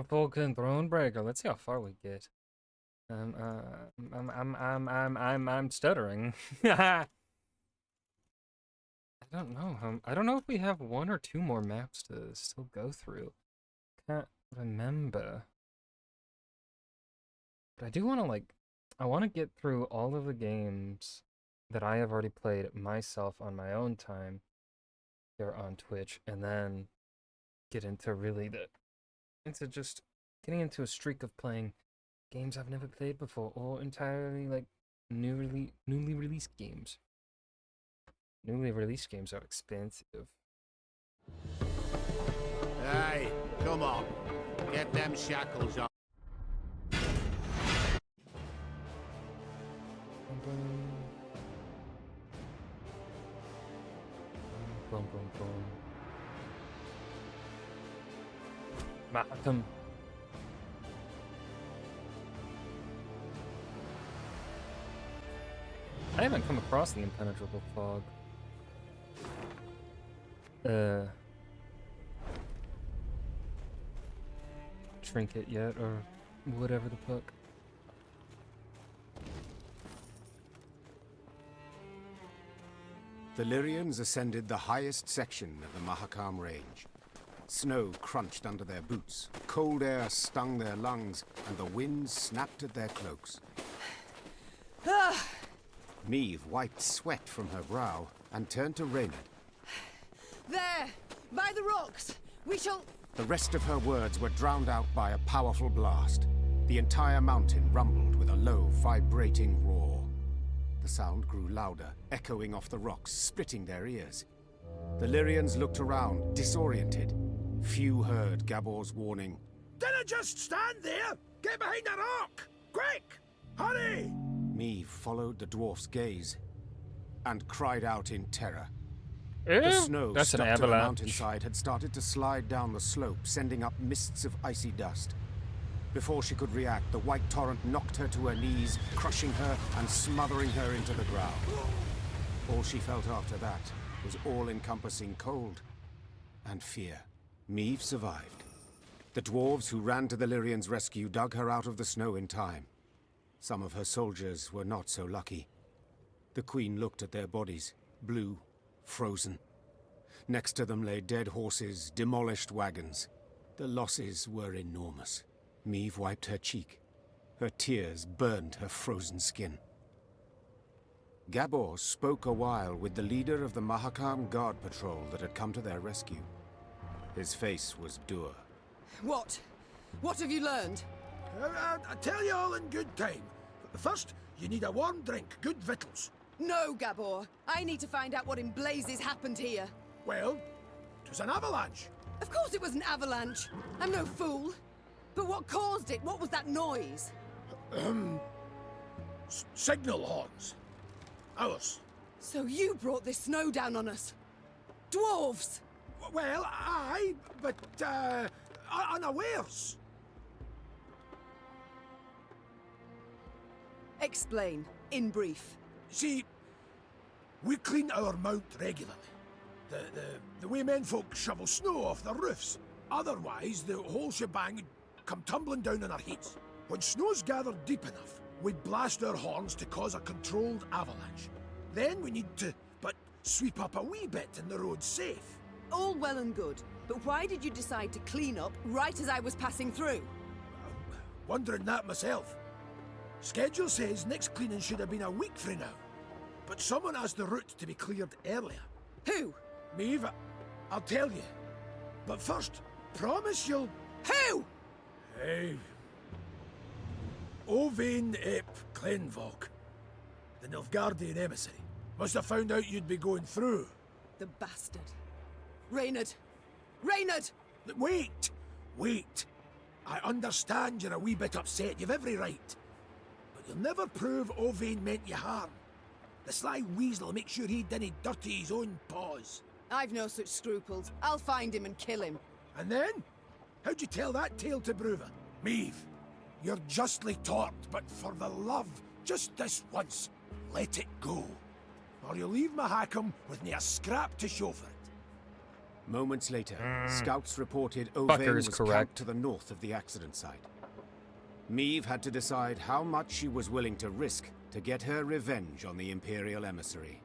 Vulcan Thronebreaker. Let's see how far we get. I'm stuttering. I don't know. I don't know if we have one or two more maps to still go through. Can't remember. But I do want to I want to get through all of the games that I have already played myself on my own time here on Twitch, and then get into just getting into a streak of playing games I've never played before, or entirely newly released games. Newly released games are expensive. Hey, come on. Get them shackles off. Boom, boom, boom. Malcolm. I haven't come across the impenetrable fog. Trinket yet, or whatever the fuck. The Lyrians ascended the highest section of the Mahakam Range. Snow crunched under their boots, cold air stung their lungs, and the wind snapped at their cloaks. Meve wiped sweat from her brow and turned to Reynard. There! By the rocks! We shall... The rest of her words were drowned out by a powerful blast. The entire mountain rumbled with a low, vibrating roar. The sound grew louder, echoing off the rocks, splitting their ears. The Lyrians looked around, disoriented. Few heard Gabor's warning. Dinna just stand there! Get behind the rock! Quick! Hurry! Meve followed the dwarf's gaze and cried out in terror. Ew, The snow that's an stuck to the avalanche. mountainside had started to slide down the slope, sending up mists of icy dust. Before she could react, the white torrent knocked her to her knees, crushing her and smothering her into the ground. All she felt after that was all-encompassing cold and fear. Meve survived. The dwarves who ran to the Lyrians' rescue dug her out of the snow in time. Some of her soldiers were not so lucky. The queen looked at their bodies, blue, frozen. Next to them lay dead horses, demolished wagons. The losses were enormous. Meve wiped her cheek. Her tears burned her frozen skin. Gabor spoke a while with the leader of the Mahakam Guard Patrol that had come to their rescue. His face was dour. What? What have you learned? I tell you all in good time. First, you need a warm drink, good victuals. No, Gabor. I need to find out what in blazes happened here. Well, 'twas an avalanche. Of course it was an avalanche. I'm no fool. But what caused it? What was that noise? Signal horns. Ours. So you brought this snow down on us. Dwarves! Well, aye, but, unawares. Explain, in brief. See, we clean our mount regularly. The way men folk shovel snow off their roofs. Otherwise, the whole shebang would come tumbling down on our heads. When snow's gathered deep enough, we blast our horns to cause a controlled avalanche. Then we need to, sweep up a wee bit and the road's safe. All well and good, but why did you decide to clean up right as I was passing through? Wondering that myself. Schedule says next cleaning should have been a week frae now. But someone asked the route to be cleared earlier. Who? Meve, I'll tell you. But first, promise you'll... Who? Hey... Owain ep Clenvog, the Nilfgaardian emissary. Must have found out you'd be going through. The bastard. Reynard! Reynard! Wait! Wait! I understand you're a wee bit upset, you've every right. But you'll never prove Owain meant you harm. The sly weasel will make sure he didn't dirty his own paws. I've no such scruples. I'll find him and kill him. And then? How'd you tell that tale to Bruva? Meve, you're justly taught, but for the love, just this once, let it go. Or you'll leave Mahakam with me a scrap to show for it. Moments later, scouts reported Fucker Ovain is was correct. camped to the north of the accident site. Meve had to decide how much she was willing to risk to get her revenge on the Imperial emissary.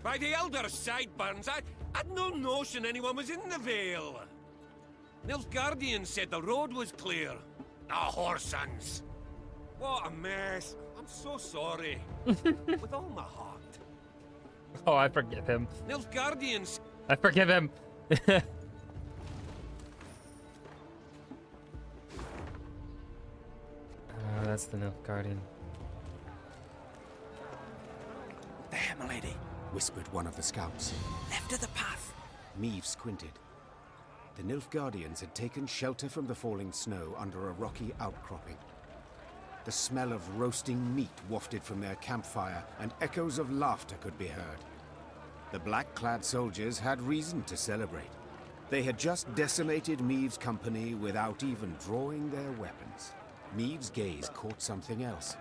By the elder sideburns, I'd no notion anyone was in the Vale. Nilfgaardian said the road was clear. Ah, whoresons. What a mess. I'm so sorry. With all my heart. Oh, I forgive him. Nilfgaardians. I forgive him. That's the Nilfgaardian. There, milady, whispered one of the scouts. Left of the path. Meve squinted. The Nilfgaardians had taken shelter from the falling snow under a rocky outcropping. The smell of roasting meat wafted from their campfire, and echoes of laughter could be heard. The black-clad soldiers had reason to celebrate. They had just decimated Meve's company without even drawing their weapons. Meve's gaze caught something else.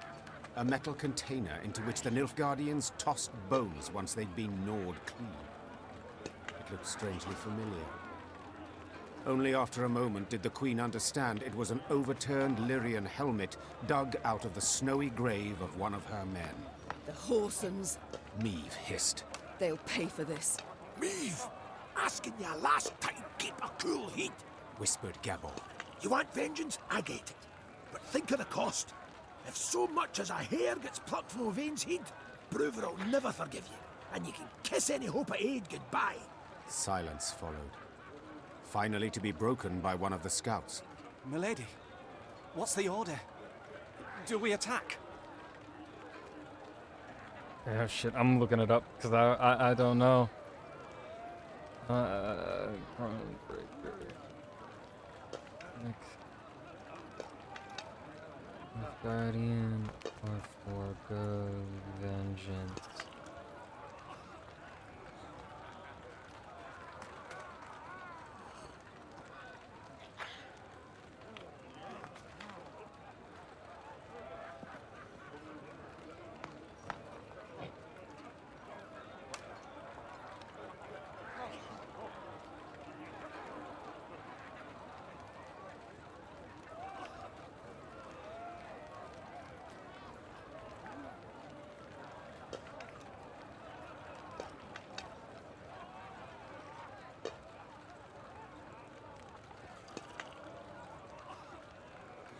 A metal container into which the Nilfgaardians tossed bones once they'd been gnawed clean. It looked strangely familiar. Only after a moment did the Queen understand it was an overturned Lyrian helmet dug out of the snowy grave of one of her men. The whoresons. Meve hissed. They'll pay for this. Meve, asking you last time, keep a cool head. Whispered Gabor. You want vengeance? I get it. But think of the cost. If so much as a hair gets plucked from Ovain's head, Bruver will never forgive you, and you can kiss any hope of aid goodbye. Silence followed, finally to be broken by one of the scouts. Milady, what's the order? Do we attack? Oh shit, I'm looking it up because I don't know. Thronebreaker. Guardian or forego vengeance.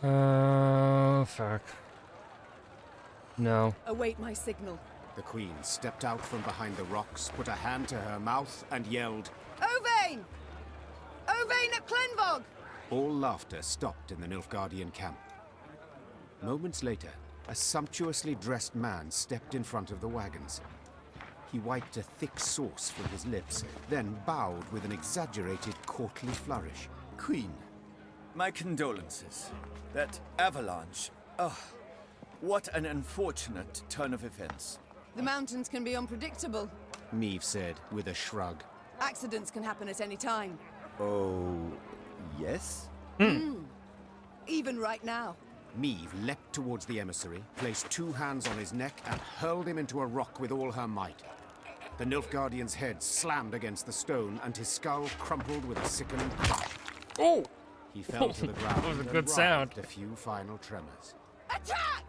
Oh, fuck. No. Await my signal. The Queen stepped out from behind the rocks, put a hand to her mouth, and yelled, Ovain! Ovain at Clenvog! All laughter stopped in the Nilfgaardian camp. Moments later, a sumptuously dressed man stepped in front of the wagons. He wiped a thick sauce from his lips, then bowed with an exaggerated courtly flourish. Queen, my condolences. That avalanche. Oh, what an unfortunate turn of events. The mountains can be unpredictable. Meve said with a shrug. Accidents can happen at any time. Oh, yes? Even right now. Meve leapt towards the emissary, placed two hands on his neck, and hurled him into a rock with all her might. The Nilfgaardian's head slammed against the stone, and his skull crumpled with a sickening crash. Oh! He fell to the ground That was a and good sound. writhed a few final tremors. Attack!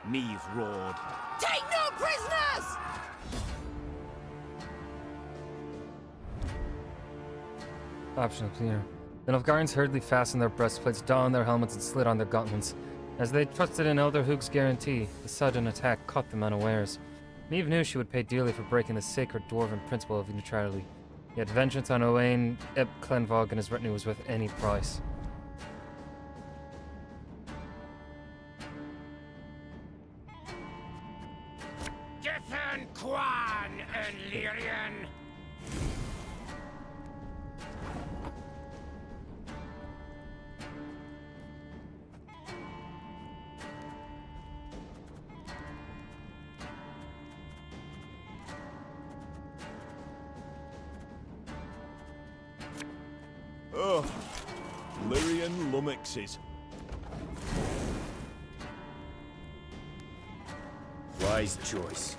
Meve roared. Take no prisoners! Optional clear. The Nilfgaardians hurriedly fastened their breastplates, donned their helmets, and slid on their gauntlets. As they trusted in Elder Hug's guarantee, the sudden attack caught them unawares. Meve knew she would pay dearly for breaking the sacred dwarven principle of neutrality. Yet vengeance on Owain, Eb Clenvog, and his retinue was worth any price. Gethan Quan and Lyrian. Oh, Lyrian lummoxes. wise choice.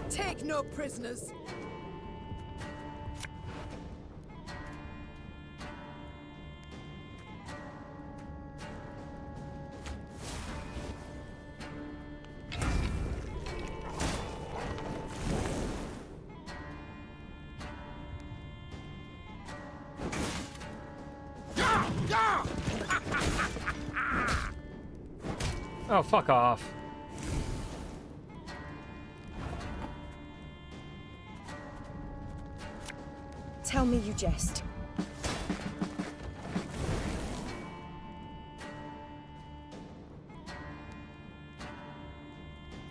Take no prisoners. Oh, fuck off. Tell me you jest.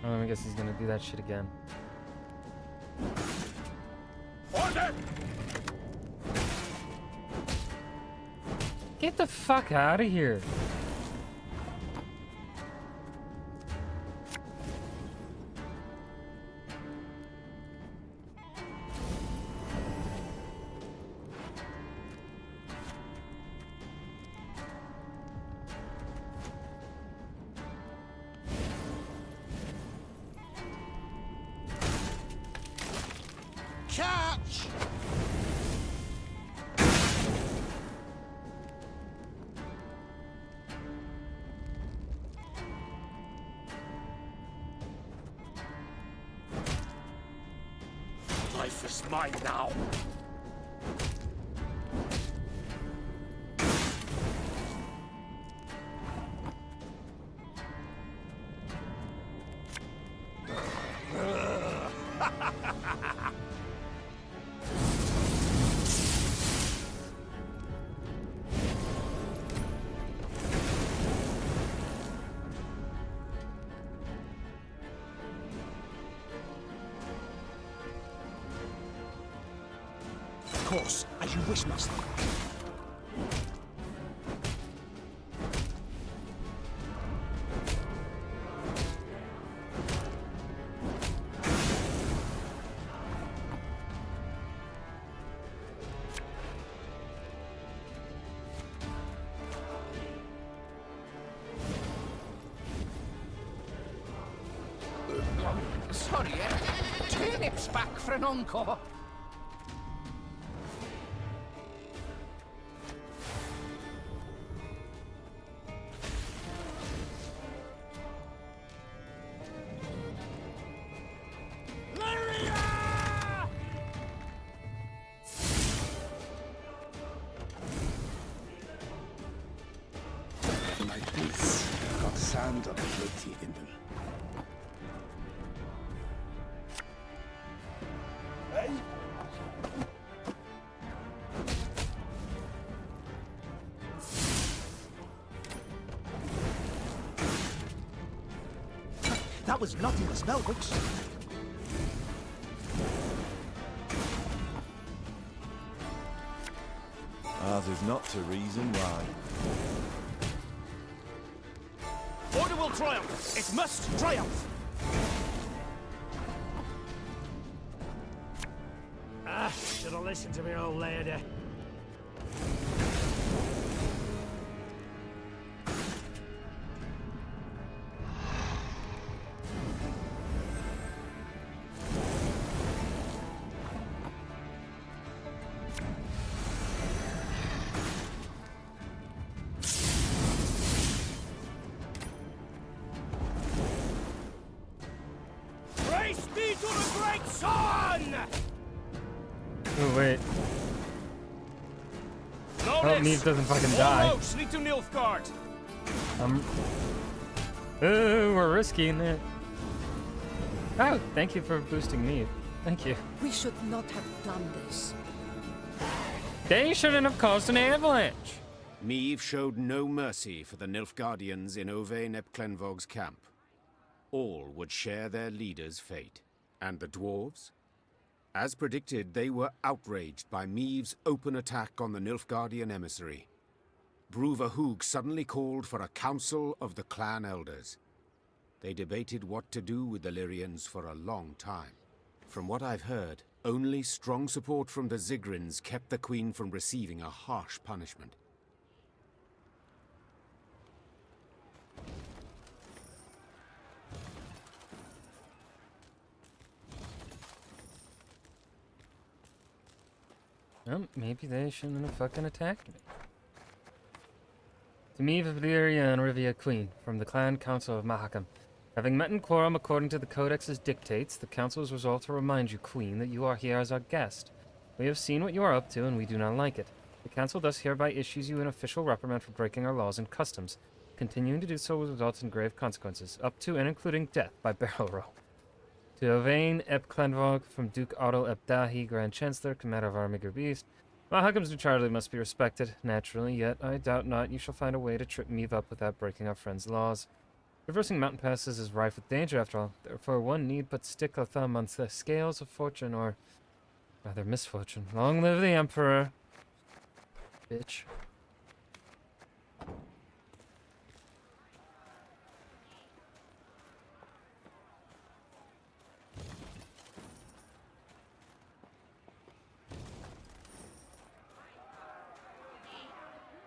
Oh, I guess he's gonna do that shit again. Order! Get the fuck out of here. Catch! Life is mine now. Of course, as you wish, master. Sorry, turnips back for an encore. My boots have got sand plenty in them. That was not in the spell books. Ours is not to reason why. Order will triumph. It must triumph. Should have listened to me old lady. Praise be to the great sun! Oh, wait. Oh, Neve doesn't fucking die. Lead to Nilfgaard. Oh, we're risking it. Oh, thank you for boosting Neve. Thank you. We should not have done this. They shouldn't have caused an avalanche. Meve showed no mercy for the Nilfgaardians in Ove Nepklenvog's camp. All would share their leader's fate. And the dwarves? As predicted, they were outraged by Meve's open attack on the Nilfgaardian emissary. Bruva Hoog suddenly called for a council of the clan elders. They debated what to do with the Lyrians for a long time. From what I've heard, only strong support from the Zigrins kept the Queen from receiving a harsh punishment. Maybe they shouldn't have fucking attacked me. To me, Valyria and Rivia Queen, from the Clan Council of Mahakam. Having met in quorum according to the Codex's dictates, the Council is resolved to remind you, Queen, that you are here as our guest. We have seen what you are up to, and we do not like it. The Council thus hereby issues you an official reprimand for breaking our laws and customs. Continuing to do so will result in grave consequences, up to and including death by barrel roll. To Ovain Ep Clanvog, from Duke Otto Ep Dahi, Grand Chancellor, Commander of Armiger Beast. Mahakam's neutrality must be respected, naturally, yet I doubt not you shall find a way to trip Meve up without breaking our friend's laws. Traversing mountain passes is rife with danger, after all. Therefore, one need but stick a thumb on the scales of fortune, or rather misfortune. Long live the Emperor! Bitch.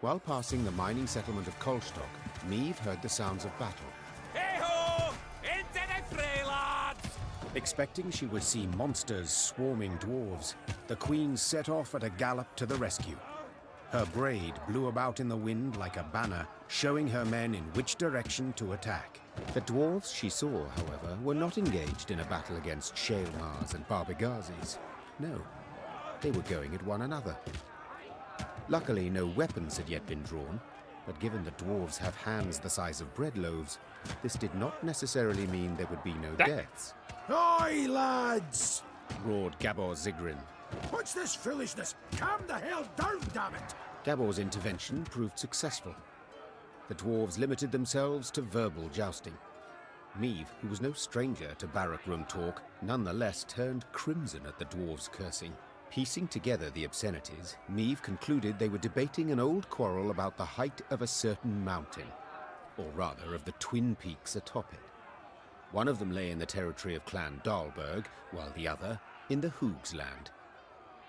While passing the mining settlement of Kolstock, Meve heard the sounds of battle. Hey-ho! Into the fray, lads! Expecting she would see monsters swarming dwarves, the queen set off at a gallop to the rescue. Her braid blew about in the wind like a banner, showing her men in which direction to attack. The dwarves she saw, however, were not engaged in a battle against Shaelmars and Barbagazis. No, they were going at one another. Luckily, no weapons had yet been drawn, but given the dwarves have hands the size of bread loaves, this did not necessarily mean there would be no deaths. Oi, lads! Roared Gabor Zigrin. What's this foolishness? Calm the hell down, damn it! Gabor's intervention proved successful. The dwarves limited themselves to verbal jousting. Meve, who was no stranger to barrack room talk, nonetheless turned crimson at the dwarves' cursing. Piecing together the obscenities, Meve concluded they were debating an old quarrel about the height of a certain mountain, or rather of the twin peaks atop it. One of them lay in the territory of Clan Dahlberg, while the other in the Hoogsland.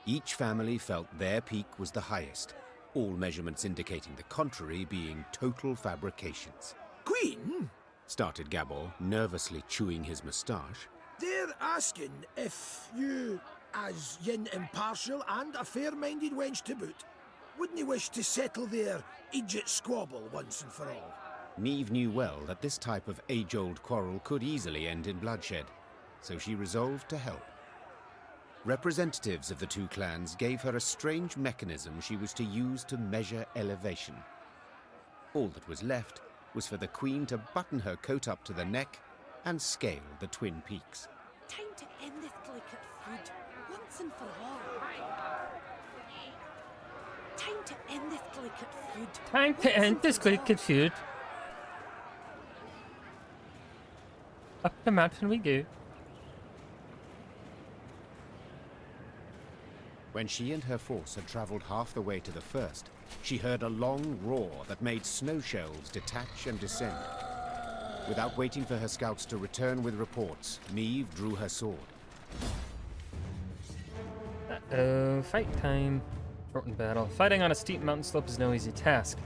Each family felt their peak was the highest, all measurements indicating the contrary being total fabrications. Queen? Started Gabor, nervously chewing his moustache. They're asking if you, as yin impartial and a fair-minded wench to boot, wouldn't you wish to settle their idiot squabble once and for all? Meve knew well that this type of age-old quarrel could easily end in bloodshed, so she resolved to help. Representatives of the two clans gave her a strange mechanism she was to use to measure elevation. All that was left was for the Queen to button her coat up to the neck and scale the twin peaks. Time to end this delicate feud, once and for all. Time to end this delicate feud. Time to end this delicate feud. Up the mountain we go. When she and her force had traveled half the way to the first, she heard a long roar that made snow shelves detach and descend. Without waiting for her scouts to return with reports, Meve drew her sword. Uh-oh, fight time. Shortened battle. Fighting on a steep mountain slope is no easy task.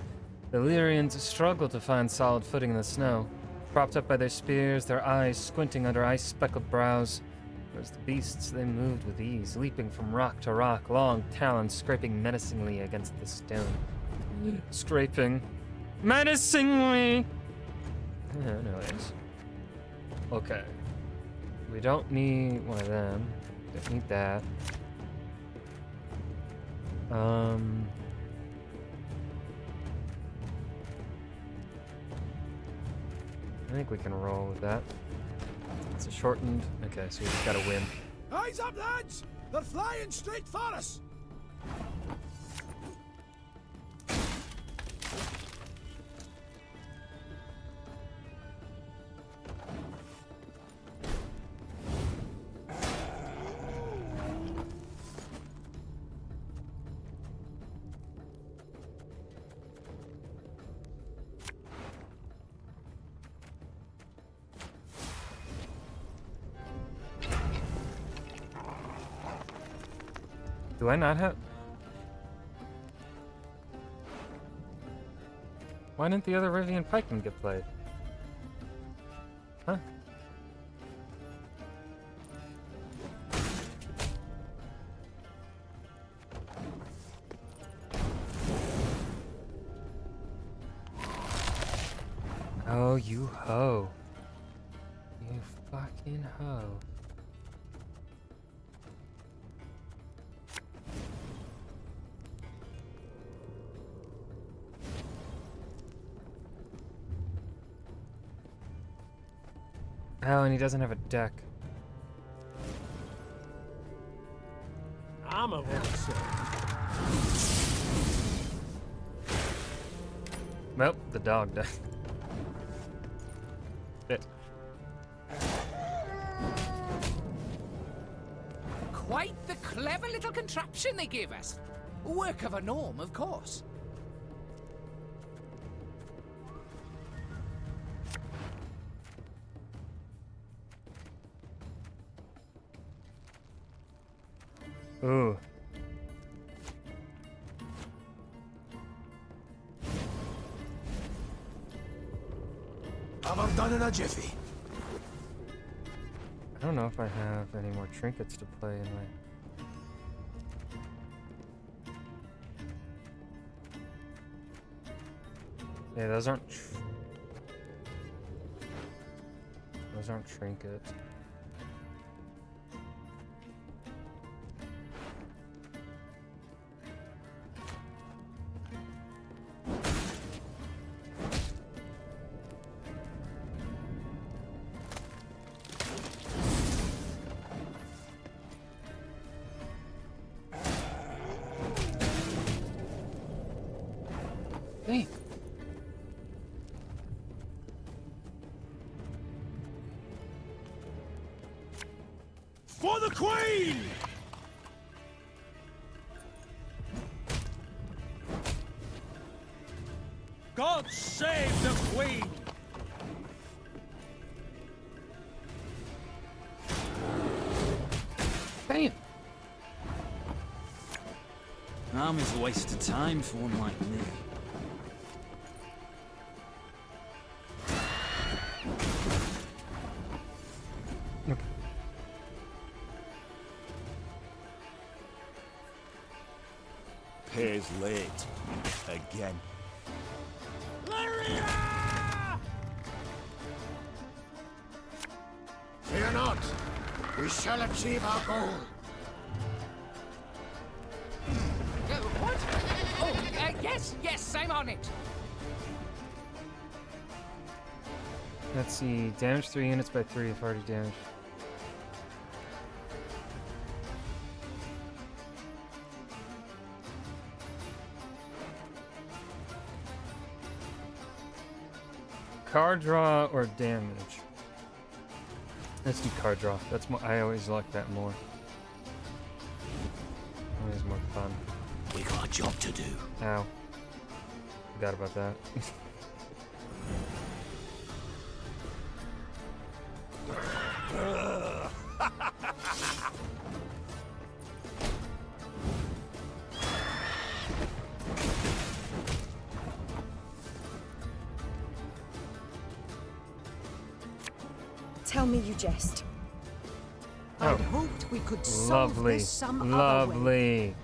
The Illyrians struggle to find solid footing in the snow, propped up by their spears, their eyes squinting under ice-speckled brows. Whereas the beasts, they moved with ease, leaping from rock to rock, long talons scraping menacingly against the stone. Scraping. Menacingly! Anyways. Okay. We don't need one of them. Don't need that. I think we can roll with that. It's a shortened. Okay, so we just gotta win. Eyes up, lads! They're flying straight for us! Do I not have... Why didn't the other Rivian pikemen get played? Huh? Oh, you hoe. You fucking hoe. Oh, and he doesn't have a deck. I'm a little Well, the dog died. Shit. Quite the clever little contraption they gave us. Work of a gnome, of course. Ooh. I'm done in a jiffy. I don't know if I have any more trinkets to play in my... Yeah, those aren't trinkets. Damn. For the Queen! God save the Queen! Damn. Army's a waste of time for one like me. Pays late. Again. Fear not. We shall achieve our goal. What? Oh, yes, I'm on it. Let's see. Damage 3 units by 3 if already damaged. Card draw or damage? Let's do card draw. That's more. I always like that more. Always more fun. We got a job to do. Ow. Forgot about that. Tell me you jest. Oh. I'd hoped we could solve Lovely. this some other way. Lovely.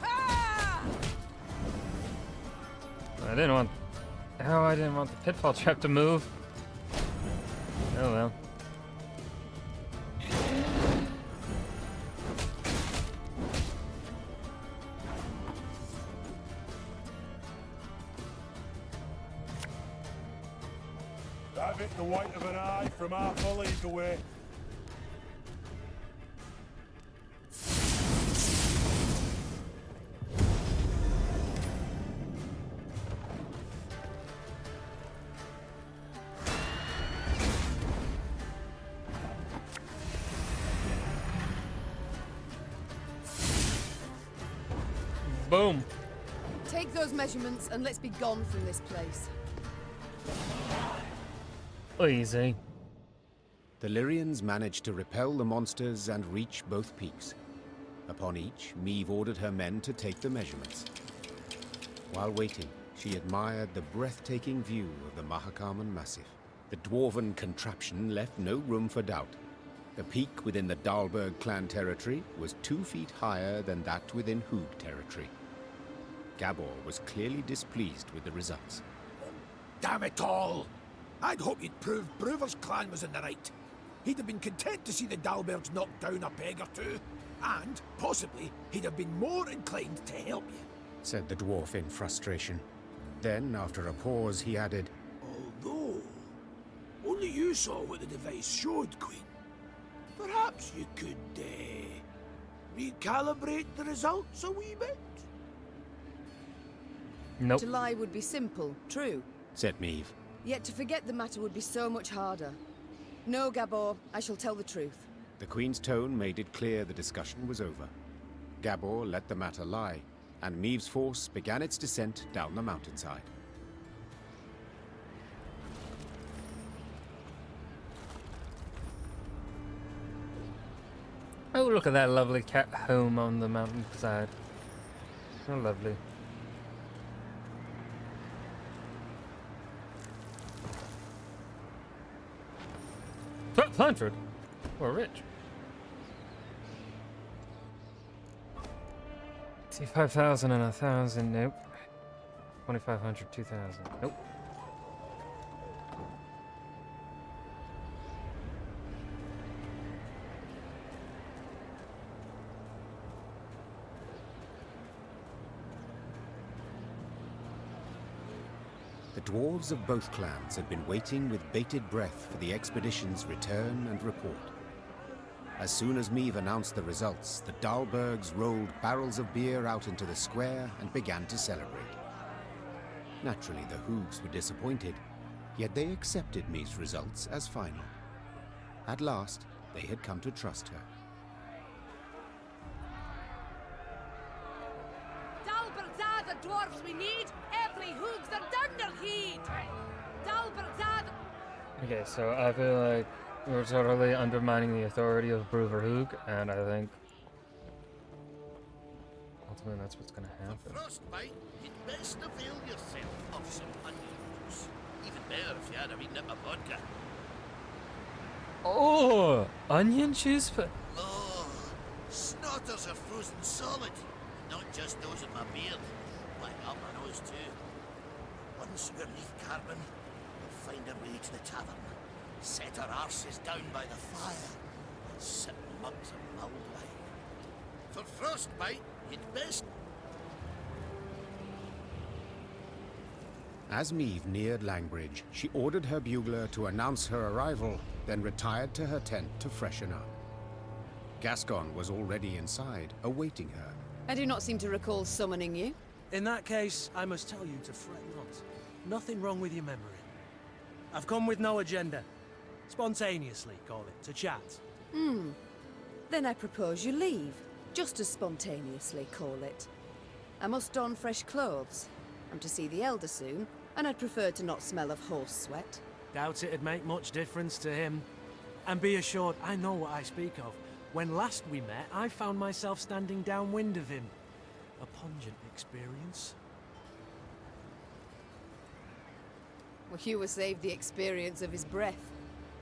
Ah! I didn't want... Oh, I didn't want the pitfall trap to move. Oh well. That bit the white of an eye from half a league away. Boom. Take those measurements and let's be gone from this place. Easy. The Lyrians managed to repel the monsters and reach both peaks. Upon each, Meve ordered her men to take the measurements. While waiting, she admired the breathtaking view of the Mahakaman Massif. The dwarven contraption left no room for doubt. The peak within the Dahlberg clan territory was 2 feet higher than that within Hoog territory. Gabor was clearly displeased with the results. Damn it all! I'd hoped you'd proved Brewer's clan was in the right. He'd have been content to see the Dalbergs knocked down a peg or two, and, possibly, he'd have been more inclined to help you, said the dwarf in frustration. Then, after a pause, he added, although, only you saw what the device showed, Queen. Perhaps you could, recalibrate the results a wee bit? Nope. To lie would be simple, true. said Meave. Yet to forget the matter would be so much harder. No, Gabor, I shall tell the truth. The Queen's tone made it clear the discussion was over. Gabor let the matter lie, and Meave's force began its descent down the mountainside. Oh, look at that lovely cat home on the mountainside. So lovely. $1,200? We're rich. 5,000 and 1,000, nope. 2,500, 2,000, nope. The dwarves of both clans had been waiting with bated breath for the expedition's return and report. As soon as Meave announced the results, the Dalbergs rolled barrels of beer out into the square and began to celebrate. Naturally, the Hoogs were disappointed, yet they accepted Meave's results as final. At last, they had come to trust her. Dalbergs are the dwarves we need. Every hoogs are done their heed. Dalbergs are the... Okay, so I feel like we're totally undermining the authority of Brewer Hoog, and I think ultimately that's what's gonna happen. For frostbite, you'd best avail yourself of some onion juice. Even better if you had a wee nip of vodka. Oh, onion juice? Oh, snotters are frozen solid. Not just those in my beard. Why, up my nose too. Once we're leaf carbon, we'll find our way to the tavern. Set our arses down by the fire and sip mugs of mulled wine. For frostbite, you'd best... As Meave neared Langbridge, she ordered her bugler to announce her arrival, then retired to her tent to freshen up. Gascon was already inside, awaiting her. I do not seem to recall summoning you. In that case, I must tell you to fret not. Nothing wrong with your memory. I've come with no agenda. Spontaneously, call it, to chat. Then I propose you leave. Just as spontaneously, call it. I must don fresh clothes. I'm to see the Elder soon, and I'd prefer to not smell of horse sweat. Doubt it'd make much difference to him. And be assured, I know what I speak of. When last we met, I found myself standing downwind of him. A pungent experience. Well, Hugh was saved the experience of his breath.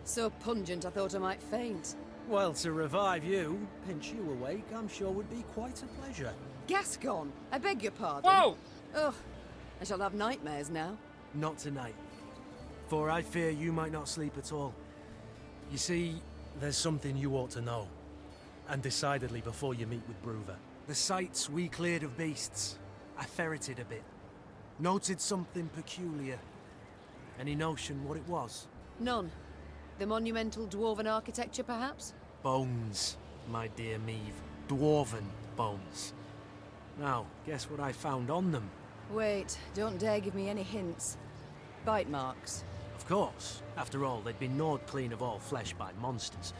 So pungent I thought I might faint. Well, to revive you, pinch you awake, I'm sure would be quite a pleasure. Gascon, I beg your pardon. Whoa! Ugh, I shall have nightmares now. Not tonight. For I fear you might not sleep at all. You see, there's something you ought to know. And decidedly before you meet with Brewer. The sites we cleared of beasts, I ferreted a bit. Noted something peculiar. Any notion what it was? None. The monumental dwarven architecture, perhaps? Bones, my dear Meave. Dwarven bones. Now, guess what I found on them? Wait, don't dare give me any hints. Bite marks. Of course. After all, they'd been gnawed clean of all flesh by monsters,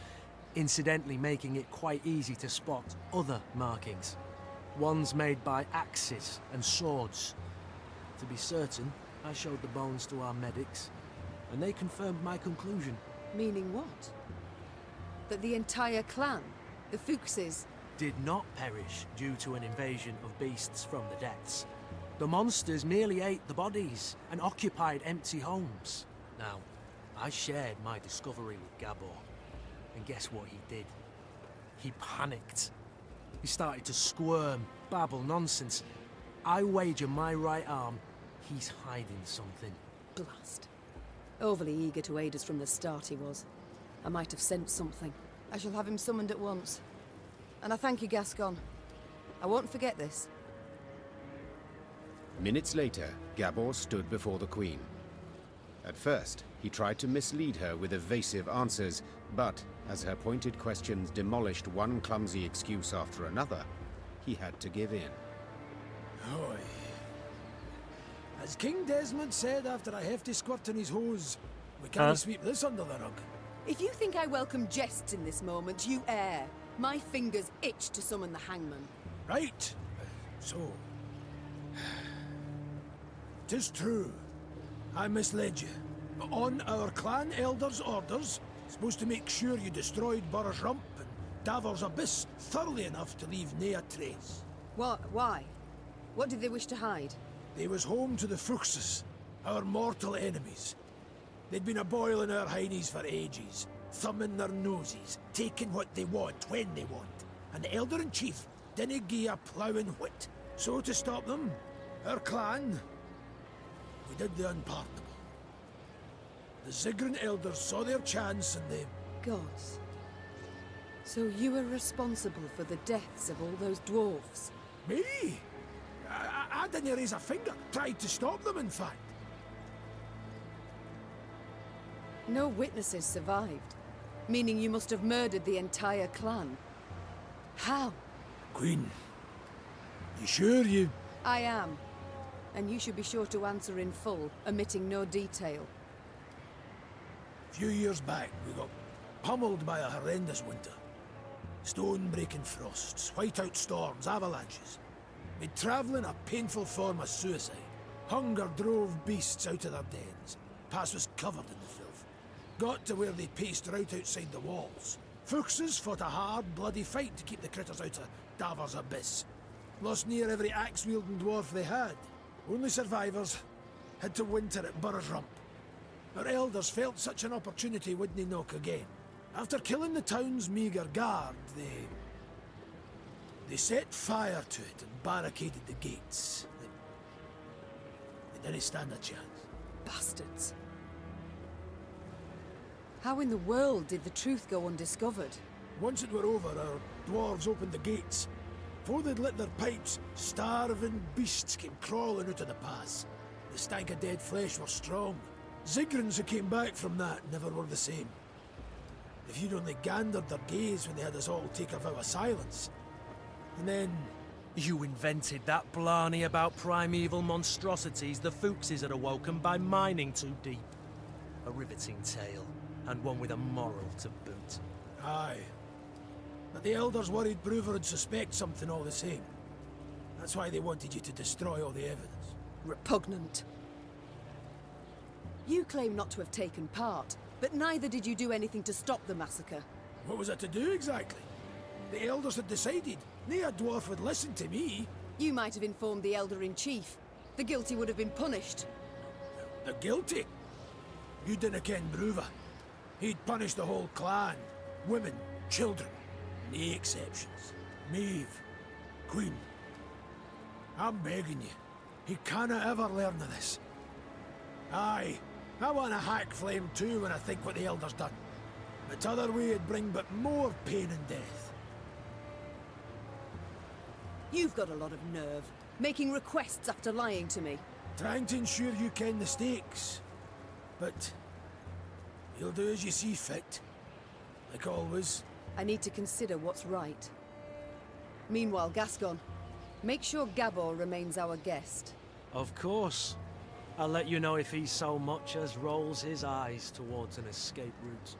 incidentally making it quite easy to spot other markings. Ones made by axes and swords. To be certain, I showed the bones to our medics, and they confirmed my conclusion. Meaning what? That the entire clan, the Fuchses, did not perish due to an invasion of beasts from the depths. The monsters merely ate the bodies and occupied empty homes. Now, I shared my discovery with Gabor, and guess what he did? He panicked. He started to squirm, babble nonsense. I wager my right arm he's hiding something. Blast. Overly eager to aid us from the start he was. I might have sensed something. I shall have him summoned at once. And I thank you, Gascon. I won't forget this. Minutes later, Gabor stood before the Queen. At first, he tried to mislead her with evasive answers, but as her pointed questions demolished one clumsy excuse after another, he had to give in. Oi. As King Desmond said after a hefty squirt in his hose, we can't sweep this under the rug. If you think I welcome jests in this moment, you err. My fingers itch to summon the hangman. Right. So... 'tis true. I misled you. On our clan elder's orders, supposed to make sure you destroyed Burr's Rump and Davor's Abyss thoroughly enough to leave nae a trace. What? Why? What did they wish to hide? They was home to the Fuchses, our mortal enemies. They'd been a-boiling our heinies for ages, thumbing their noses, taking what they want when they want. And the Elder-in-Chief didn't gie a ploughing whit. So to stop them, our clan, we did the unpardonable. The Ziggurin elders saw their chance and they... Gods. So you were responsible for the deaths of all those dwarves? Me? I didn't raise a finger. Tried to stop them, in fact. No witnesses survived, meaning you must have murdered the entire clan. How? Queen, you sure you... I am. And you should be sure to answer in full, omitting no detail. A few years back, we got pummeled by a horrendous winter. Stone-breaking frosts, whiteout storms, avalanches. Made travelling a painful form of suicide. Hunger drove beasts out of their dens. Pass was covered in the filth. Got to where they paced right outside the walls. Fuchses fought a hard, bloody fight to keep the critters out of Davor's Abyss. Lost near every axe-wielding dwarf they had. Only survivors had to winter at Burr's Rump. Our elders felt such an opportunity wouldn't knock again. After killing the town's meagre guard, they set fire to it and barricaded the gates. They didn't stand a chance. Bastards. How in the world did the truth go undiscovered? Once it were over, our dwarves opened the gates. Before they'd lit their pipes, starving beasts came crawling out of the pass. The stank of dead flesh were strong. Zigrins who came back from that never were the same. If you'd only gandered their gaze when they had us all take a vow of silence. And then... You invented that blarney about primeval monstrosities the Fuchses had awoken by mining too deep. A riveting tale, and one with a moral to boot. Aye. But the elders worried Broover would suspect something all the same. That's why they wanted you to destroy all the evidence. Repugnant. You claim not to have taken part, but neither did you do anything to stop the massacre. What was I to do exactly? The elders had decided. Nae a dwarf would listen to me. You might have informed the Elder-in-Chief. The guilty would have been punished. The guilty? You didn't ken Broover. He'd punish the whole clan. Women, children, nae exceptions. Maeve, Queen. I'm begging you. He canna ever learn of this. Aye, I want a hack flame too when I think what the elders done. But other way it'd bring but more pain and death. You've got a lot of nerve, making requests after lying to me. Trying to ensure you ken the stakes. But you'll do as you see fit. Like always. I need to consider what's right. Meanwhile, Gascon, make sure Gabor remains our guest. Of course. I'll let you know if he so much as rolls his eyes towards an escape route.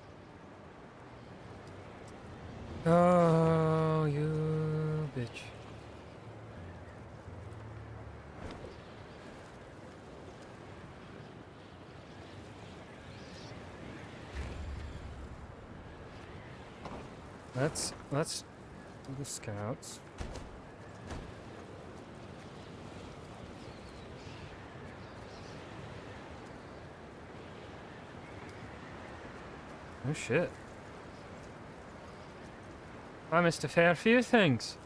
Oh, you bitch. Let's do the scouts. Oh shit. I missed a fair few things.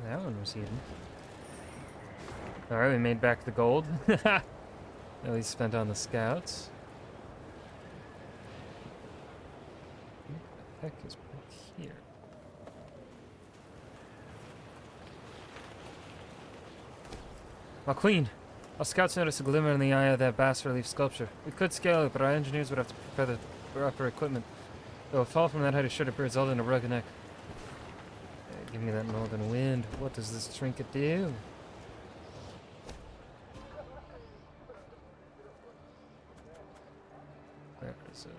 That one was hidden. Alright, we made back the gold. At least spent on the scouts. What the heck is back here? Queen! Our scouts noticed a glimmer in the eye of that bas-relief sculpture. We could scale it, but our engineers would have to prepare the proper equipment. Though a fall from that height should have resulted in a rugged neck. Give me that northern wind. What does this trinket do? Where is it?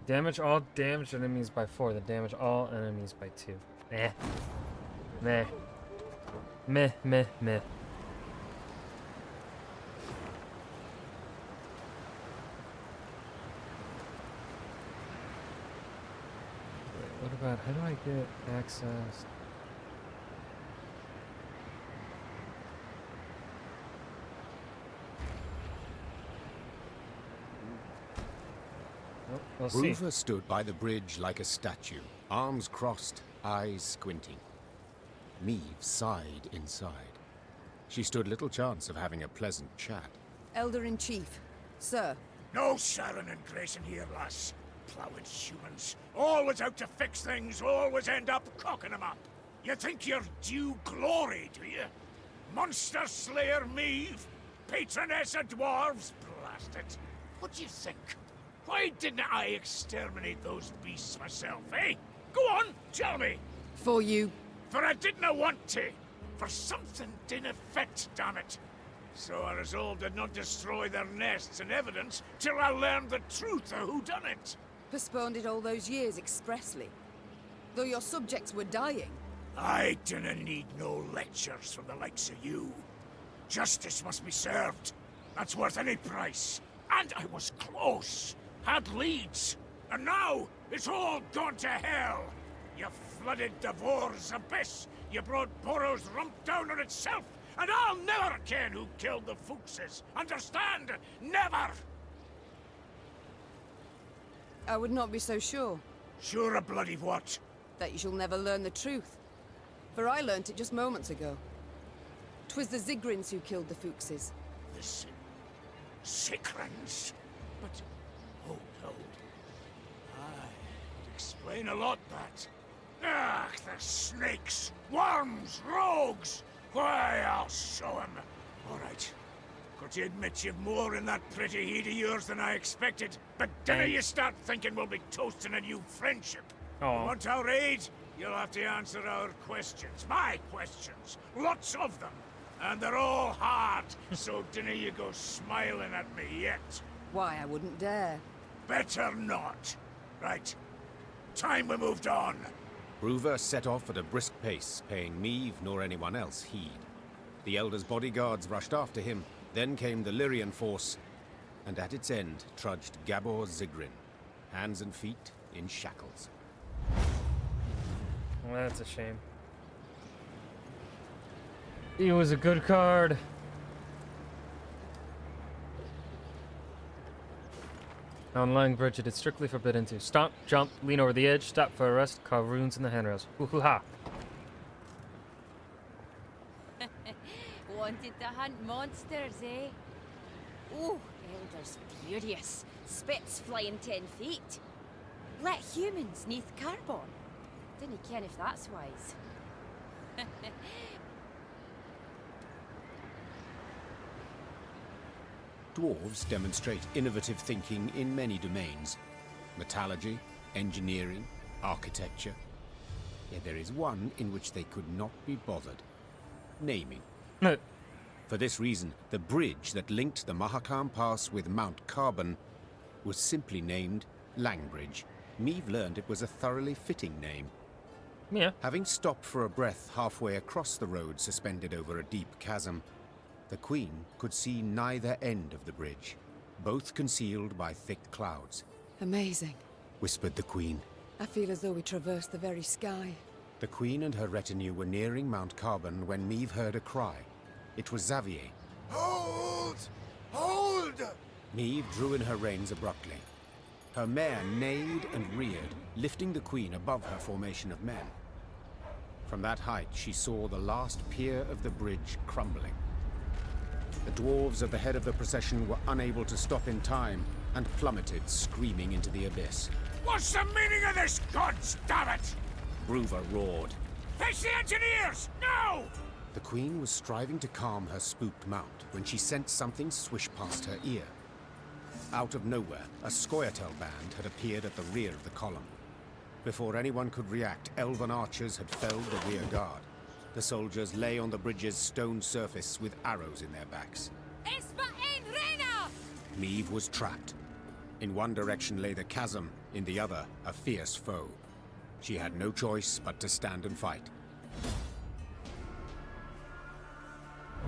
Damage all damaged enemies by 4, then damage all enemies by 2. Meh. Meh. Meh, meh, meh. What about, how do I get access? Oh, we'll see. Bruvva stood by the bridge like a statue, arms crossed, eyes squinting. Meve sighed inside. She stood little chance of having a pleasant chat. Elder-in-Chief, sir. No Sharon and Grayson here, lass. Plowed humans. Always out to fix things, always end up cocking them up. You think you're due glory, do you? Monster Slayer Meve? Patroness of dwarves? Blast it. What do you think? Why didn't I exterminate those beasts myself, eh? Go on, tell me. For you. For I didn't want to. For something didn't fit, damn it. So I resolved to not destroy their nests and evidence till I learned the truth of who done it. Postponed it all those years expressly. Though your subjects were dying. I didn't need no lectures from the likes of you. Justice must be served. That's worth any price. And I was close. Had leads. And now, it's all gone to hell. You flooded Devor's abyss. You brought Boros rump down on itself. And I'll never ken who killed the Fuchses. Understand? Never! I would not be so sure. Sure of bloody what? That you shall never learn the truth. For I learnt it just moments ago. 'Twas the Zigrins who killed the Fuchses. The Sikrans? But... hold. Aye, it'd explain a lot, that. Ah, the snakes! Worms! Rogues! Why, I'll show 'em. All right. Could you admit you've more in that pretty heat of yours than I expected? But dinna you start thinking we'll be toasting a new friendship. You want our aid? You'll have to answer our questions. My questions. Lots of them. And they're all hard, so dinna you go smiling at me yet. Why, I wouldn't dare. Better not. Right. Time we moved on. Bruvva set off at a brisk pace, paying Meve nor anyone else heed. The Elder's bodyguards rushed after him, then came the Lyrian force, and at its end trudged Gabor Zigrin, hands and feet in shackles. Well, that's a shame. He was a good card. On Lying Bridge, it is strictly forbidden to stomp, jump, lean over the edge, stop for a rest, carve runes in the handrails. Hoo-hoo-ha. Wanted to hunt monsters, eh? Oh, Elder's furious. Spits flying 10 feet. Let humans neath carbon. Didn't ken if that's wise. Dwarves demonstrate innovative thinking in many domains. Metallurgy, engineering, architecture. Yet there is one in which they could not be bothered. Naming. For this reason, the bridge that linked the Mahakam Pass with Mount Carbon was simply named Langbridge. Meve learned it was a thoroughly fitting name. Yeah. Having stopped for a breath halfway across the road suspended over a deep chasm, the Queen could see neither end of the bridge, both concealed by thick clouds. Amazing. Whispered the Queen. I feel as though we traversed the very sky. The Queen and her retinue were nearing Mount Carbon when Meve heard a cry. It was Xavier. Hold! Hold! Meve drew in her reins abruptly. Her mare neighed and reared, lifting the Queen above her formation of men. From that height, she saw the last pier of the bridge crumbling. The dwarves at the head of the procession were unable to stop in time and plummeted, screaming into the abyss. What's the meaning of this, gods damn it? Bruva roared. Fetch the engineers! Now! The queen was striving to calm her spooked mount when she sensed something swish past her ear. Out of nowhere, a Scoia'tael band had appeared at the rear of the column. Before anyone could react, elven archers had felled the rear guard. The soldiers lay on the bridge's stone surface with arrows in their backs. Meve was trapped. In one direction lay the chasm, in the other, a fierce foe. She had no choice but to stand and fight.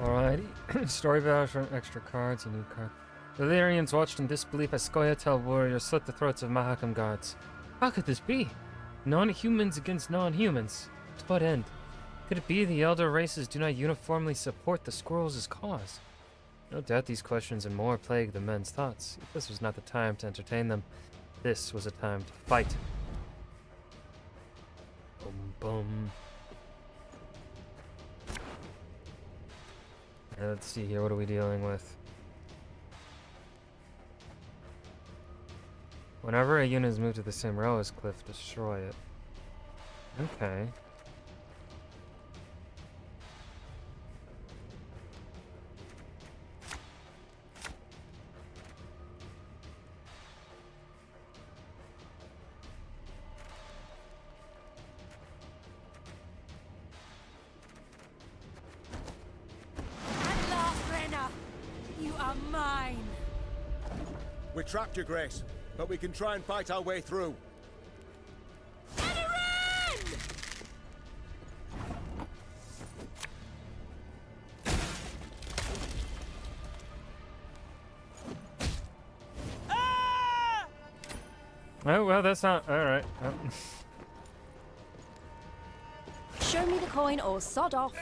Alrighty. Story battle from extra cards, a new card. The Lyrians watched in disbelief as Scoia'tael warriors slit the throats of Mahakam guards. How could this be? Non-humans against non-humans. To what end? Could it be the elder races do not uniformly support the squirrels' cause? No doubt these questions and more plagued the men's thoughts. This was not the time to entertain them. This was a time to fight. Boom, boom. Let's see here, what are we dealing with? Whenever a unit is moved to the same row as Cliff, destroy it. Okay. We trapped you, Grace, but we can try and fight our way through. Oh, well, that's not... Alright. Show me the coin or sod off.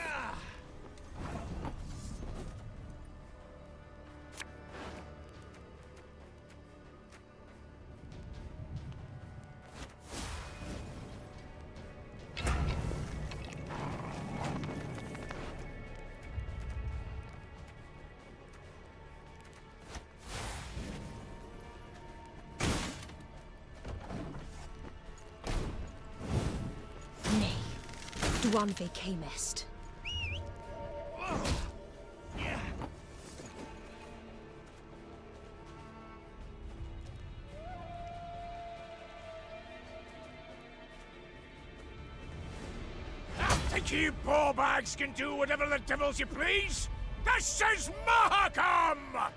Duanve Camest. Think you ballbags can do whatever the devils you please? This is Mahakam!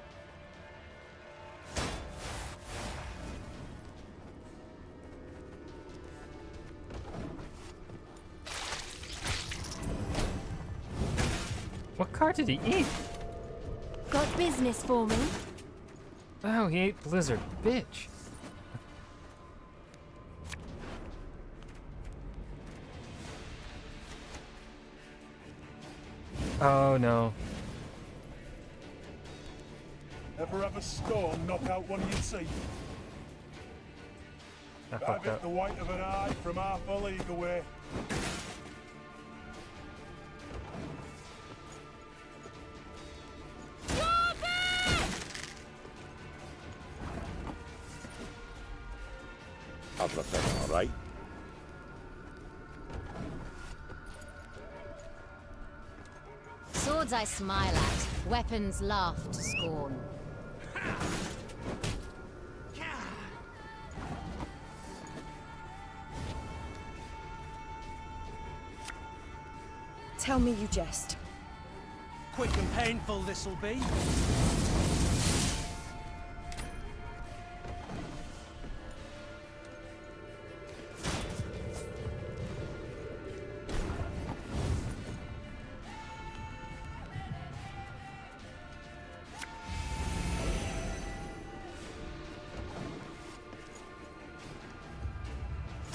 What card did he eat? Got business for me? Oh, he ate Blizzard. Bitch. Oh, no. Ever have a storm knock out one of your teeth? I I've fucked hit up. the white of an eye from half a league away. Everything all right? Swords I smile at, weapons laugh to scorn. Tell me you jest. Quick and painful this'll be.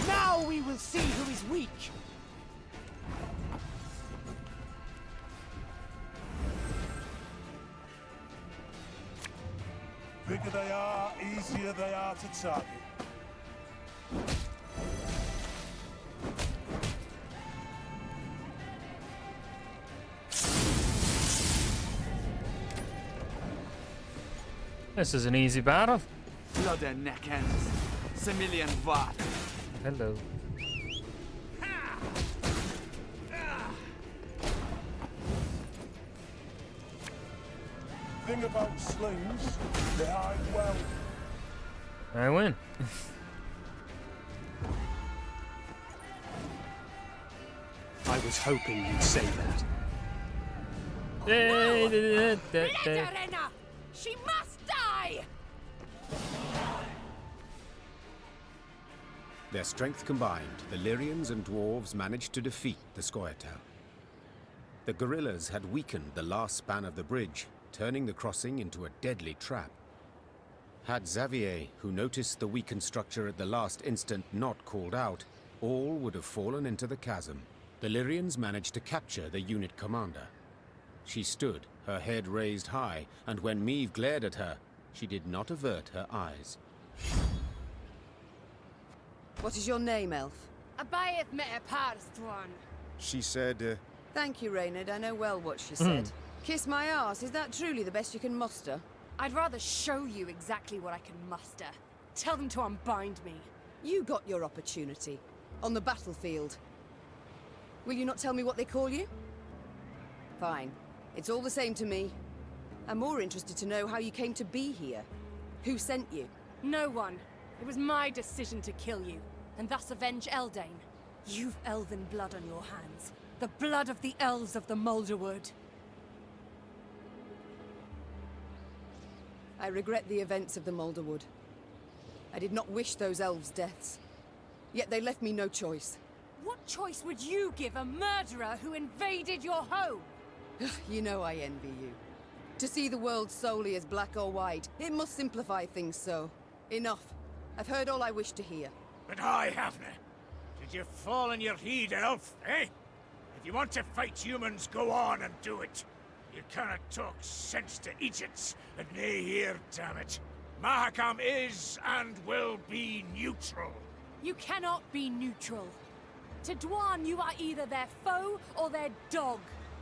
Now we will see who is weak. Bigger they are, easier they are to target. This is an easy battle. Blood and neck ends. Similian Vat. Hello. Thing about slings, they hide well. I win. I was hoping you'd say that. Arena! She must die! Their strength combined, the Lyrians and dwarves managed to defeat the Scoia'tael. The guerrillas had weakened the last span of the bridge, turning the crossing into a deadly trap. Had Xavier, who noticed the weakened structure at the last instant, not called out, all would have fallen into the chasm. The Lyrians managed to capture the unit commander. She stood, her head raised high, and when Meve glared at her, she did not avert her eyes. What is your name, elf? Abayeth Metaparstwan. She said, Thank you, Reynard. I know well what she said. Kiss my arse. Is that truly the best you can muster? I'd rather show you exactly what I can muster. Tell them to unbind me. You got your opportunity. On the battlefield. Will you not tell me what they call you? Fine. It's all the same to me. I'm more interested to know how you came to be here. Who sent you? No one. It was my decision to kill you, and thus avenge Eldain. You've elven blood on your hands. The blood of the elves of the Moulderwood. I regret the events of the Moulderwood. I did not wish those elves' deaths. Yet they left me no choice. What choice would you give a murderer who invaded your home? You know I envy you. To see the world solely as black or white, it must simplify things so. Enough. I've heard all I wish to hear. But I haven't. Did you fall on your heed, elf, eh? If you want to fight humans, go on and do it. You cannot talk sense to idiots and nae here, damn it. Mahakam is and will be neutral. You cannot be neutral. To Dwan, you are either their foe or their dog.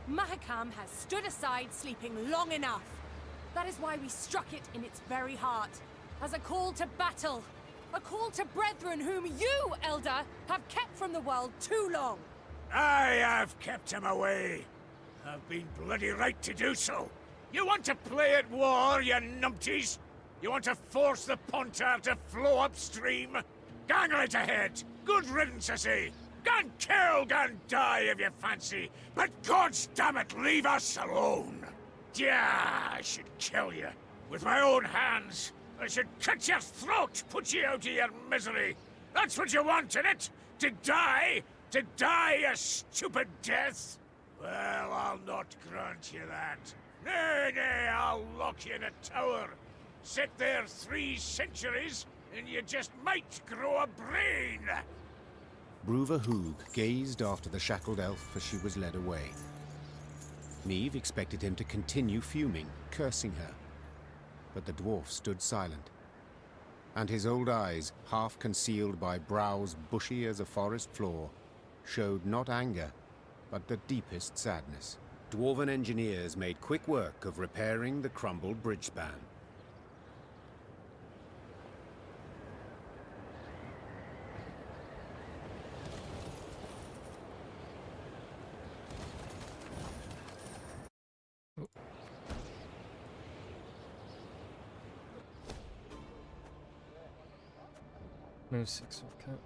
Mahakam has stood aside, sleeping long enough. That is why we struck it in its very heart. As a call to battle. A call to brethren whom you, Elder, have kept from the world too long. I have kept him away. I've been bloody right to do so. You want to play at war, you numpties? You want to force the Pontar to flow upstream? Gang right ahead. Good riddance, I say. Gan kill, gan die if you fancy. But God's damn it, leave us alone. Yeah, I should kill you. With my own hands. I should cut your throat, put you out of your misery. That's what you want, innit? To die? To die a stupid death? Well, I'll not grant you that. Nay, nay, I'll lock you in a tower. Sit there 3 centuries, and you just might grow a brain. Bruva Hoog gazed after the shackled elf as she was led away. Meve expected him to continue fuming, cursing her. But the dwarf stood silent, and his old eyes, half concealed by brows bushy as a forest floor, showed not anger, but the deepest sadness. Dwarven engineers made quick work of repairing the crumbled bridge span. Move 6, okay.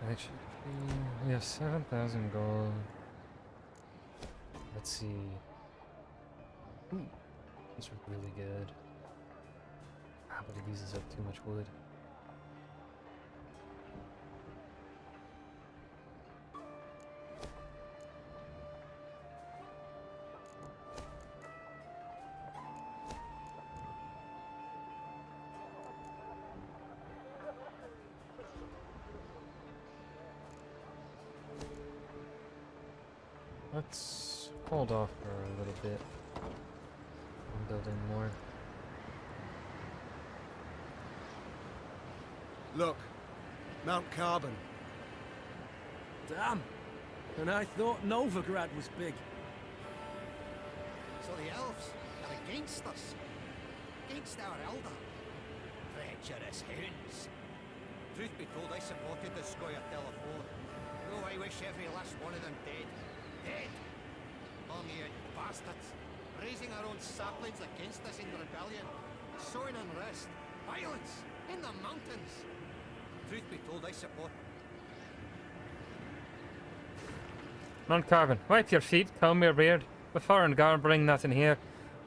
Actually, we have 7,000 gold. Let's see. Ooh, these are really good. Ah, but it uses up too much wood. Let's hold off for a little bit. I'm building more. Look, Mount Carbon. Damn! And I thought Novigrad was big. So the elves are against us. Against our elder. Treacherous hounds. Truth be told, I supported the Scoia'tael afore. Though I wish every last one of them dead. Dead! Long-eared bastards. Raising our own saplings against us in rebellion. Sowing unrest. Violence. In the mountains. Truth be told, I support... Come on, Carvin, wipe your feet, comb your beard. Before and gar bring nothing here.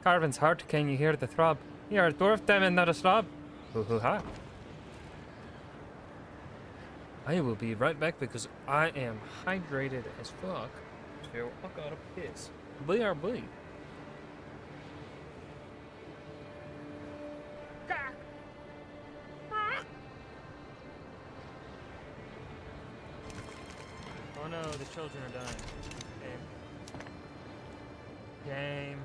Carvin's heart, can you hear the throb? You're a dwarf, damn it, not a slob. Hoo-hoo-ha. I will be right back because I am hydrated as fuck. So I gotta piss. BRB. Oh no, the children are dying. Game.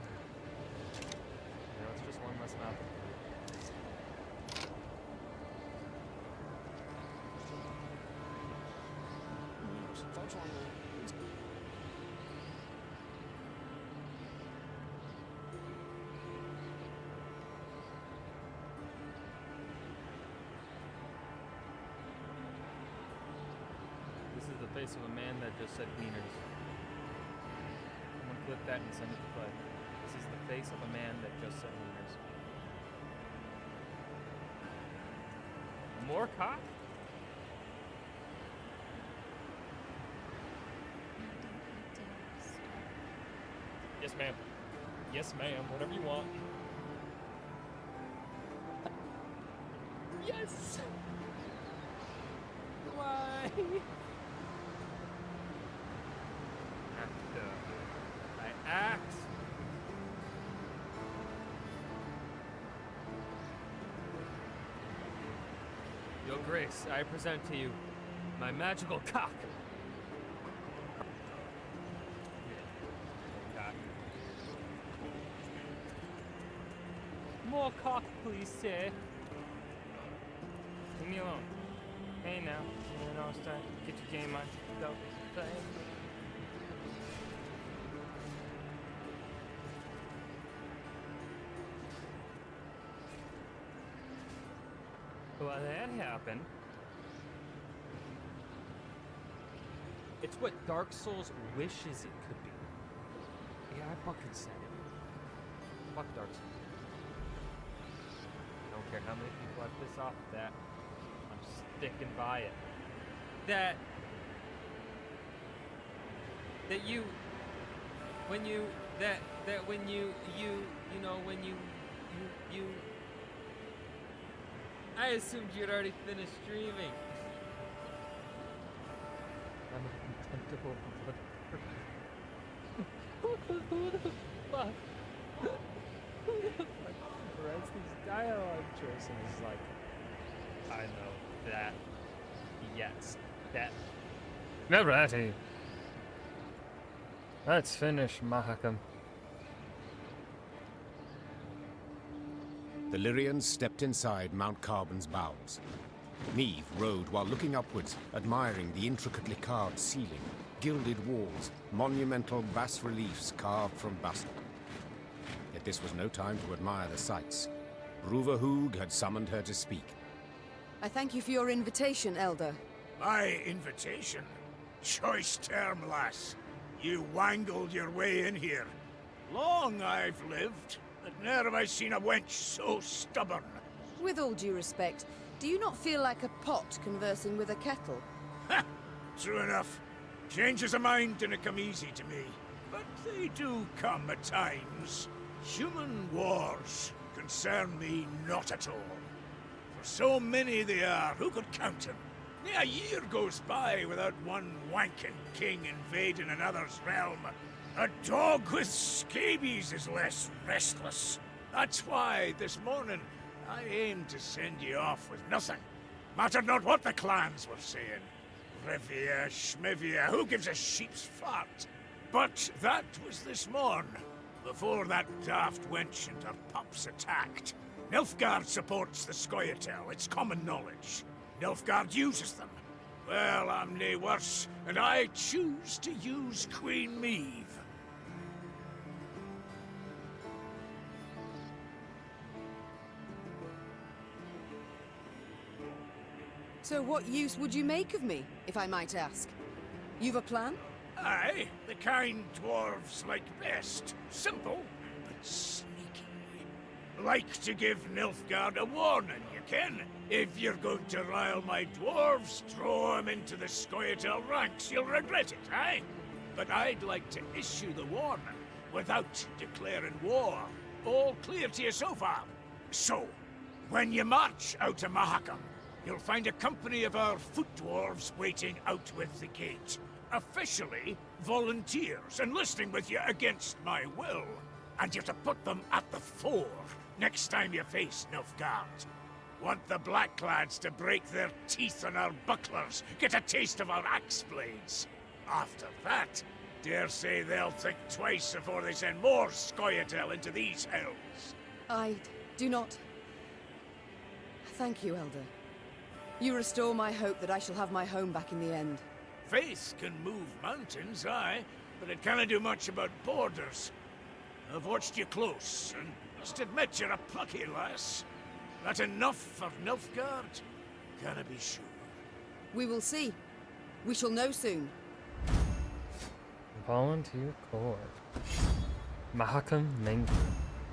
No, it's just one less map. This is the face of a man that just said wieners. Someone clip that and send it to play. This is the face of a man that just said wieners. More cock? Yes, ma'am. Yes, ma'am. Whatever you want. Yes! Why? I act. Your Grace, I present to you my magical cock. Cock. More cock, please, sir. Leave me alone. Hey now, you know it's time. Get your game on. Go. Play. Well, that happened. It's what Dark Souls wishes it could be. Yeah, I fucking said it. Fuck Dark Souls. I don't care how many people I piss off with that. I'm sticking by it. That you when you I assumed you'd already finished streaming. I'm a contemptible Who the fuck? Who the fuck writes these dialogue choices like, I know that. Yes, that. Alrighty. Let's finish Mahakam. The Lyrians stepped inside Mount Carbon's bowels. Neve rode while looking upwards, admiring the intricately carved ceiling, gilded walls, monumental bas-reliefs carved from basalt. Yet this was no time to admire the sights. Bruva Hoog had summoned her to speak. I thank you for your invitation, Elder. My invitation? Choice term, lass. You wangled your way in here. Long I've lived, but ne'er have I seen a wench so stubborn. With all due respect, do you not feel like a pot conversing with a kettle? Ha! True enough. Changes of mind didn't come easy to me. But they do come at times. Human wars concern me not at all. For so many they are, who could count them? Near a year goes by without one wanking king invading another's realm. A dog with scabies is less restless. That's why, this morning, I aimed to send you off with nothing. Mattered not what the clans were saying. Rivia, Schmivia, who gives a sheep's fart? But that was this morn, before that daft wench and her pups attacked. Nilfgaard supports the Scoia'tael, it's common knowledge. Nilfgaard uses them. Well, I'm nae worse, and I choose to use Queen Meave. So what use would you make of me, if I might ask? You've a plan? Aye, the kind dwarves like best. Simple, but sneaky. Like to give Nilfgaard a warning, you ken. If you're going to rile my dwarves, throw 'em into the Scoia'tael ranks. You'll regret it, aye? But I'd like to issue the warning without declaring war. All clear to you so far? So, when you march out to Mahakam, you'll find a company of our foot dwarves waiting out with the gate. Officially, volunteers enlisting with you against my will. And you're to put them at the fore next time you face Nilfgaard. Want the Blackclads to break their teeth on our bucklers, get a taste of our axe blades. After that, dare say they'll think twice before they send more Scoia'tael into these hells. I do not... Thank you, Elder. You restore my hope that I shall have my home back in the end. Faith can move mountains, aye, but it can't do much about borders. I've watched you close, and must admit you're a plucky lass. That enough for Nilfgaard? Can I be sure? We will see. We shall know soon. Volunteer Corps. Mahakam Mengu.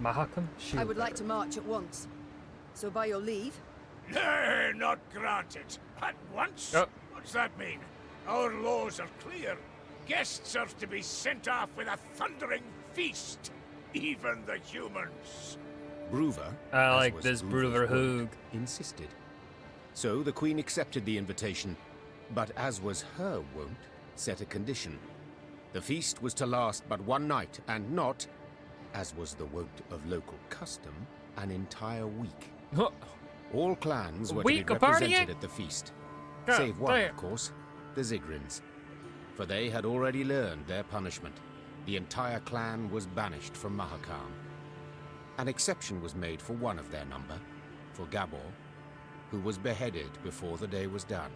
Mahakam Shield. I would like to march at once. So by your leave... Nay, not granted. At once? Oh. What's that mean? Our laws are clear. Guests are to be sent off with a thundering feast. Even the humans. Bruver, I as like was this Bruver's Bruver Hoog. wont, insisted. So the Queen accepted the invitation, but as was her wont, set a condition. The feast was to last but one night, and not, as was the wont of local custom, an entire week. All clans were to be Week of represented partying? at the feast. God Save one, damn. of course, the Zigrins. For they had already learned their punishment. The entire clan was banished from Mahakam. An exception was made for one of their number, for Gabor, who was beheaded before the day was done.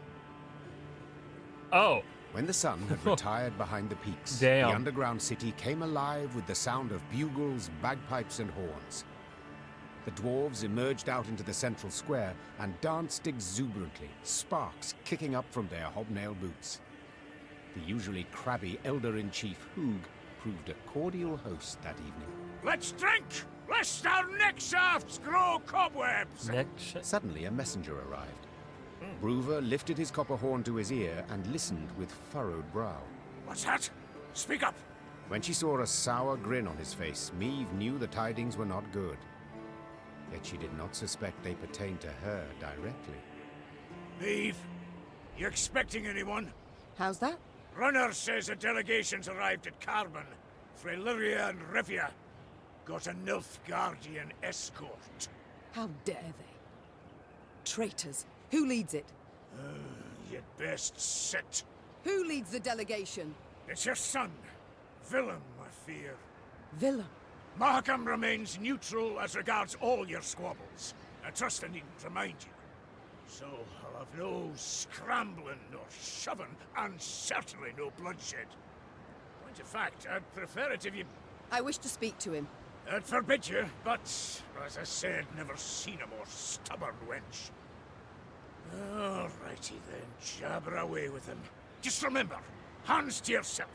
Oh. When the sun had retired behind the peaks, Damn. the underground city came alive with the sound of bugles, bagpipes, and horns. The dwarves emerged out into the central square and danced exuberantly, sparks kicking up from their hobnail boots. The usually crabby Elder-in-Chief Hoog proved a cordial host that evening. Let's drink, lest our neck shafts grow cobwebs! Suddenly, a messenger arrived. Bruver lifted his copper horn to his ear and listened with furrowed brow. What's that? Speak up! When she saw a sour grin on his face, Meave knew the tidings were not good. Yet she did not suspect they pertained to her directly. Meave, you expecting anyone? How's that? Runner says a delegation's arrived at Carbon. Freyliria and Rivia. Got a Nilfgaardian escort. How dare they? Traitors. Who leads it? You'd best sit. Who leads the delegation? It's your son, Willem, I fear. Willem? Mahakam remains neutral as regards all your squabbles. I trust I needn't remind you. So I'll have no scrambling or shoving, and certainly no bloodshed. Point of fact, I'd prefer it if you... I wish to speak to him. I'd forbid you, but, as I said, never seen a more stubborn wench. Alrighty then, jabber away with him. Just remember, hands to yourself.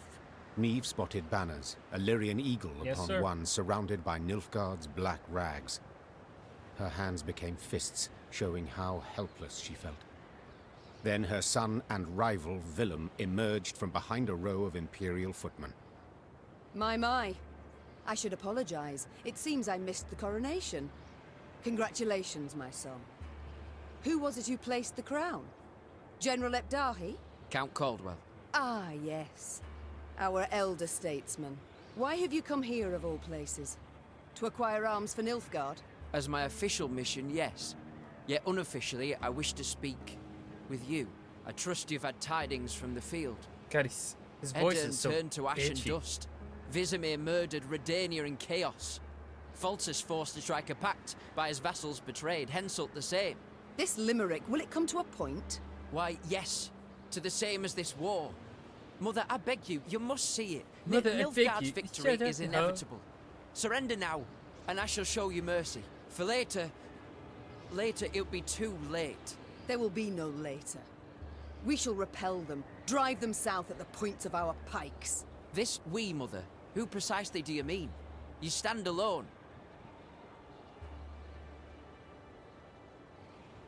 Meave spotted banners, a Lyrian eagle Yes, upon sir. one surrounded by Nilfgaard's black rags. Her hands became fists, showing how helpless she felt. Then her son and rival, Willem, emerged from behind a row of Imperial footmen. My. I should apologize. It seems I missed the coronation. Congratulations, my son. Who was it who placed the crown? General Ebdahi? Count Caldwell. Ah, yes. Our elder statesman. Why have you come here, of all places? To acquire arms for Nilfgaard? As my official mission, yes. Yet unofficially, I wish to speak with you. I trust you've had tidings from the field. God, his voice Edirn is so turned to ash and bitchy. dust. Vizimir murdered Redania in chaos. Faltus forced to strike a pact by his vassals betrayed, Henselt the same. This limerick, will it come to a point? Why, yes. to the same as this war. Mother, I beg you, you must see it. Mother, I beg Nilfgaard's you. victory Shut up, is ho. inevitable. Surrender now, and I shall show you mercy. For later it'll be too late. There will be no later. We shall repel them, drive them south at the points of our pikes. This we, Mother? Who precisely do you mean? You stand alone.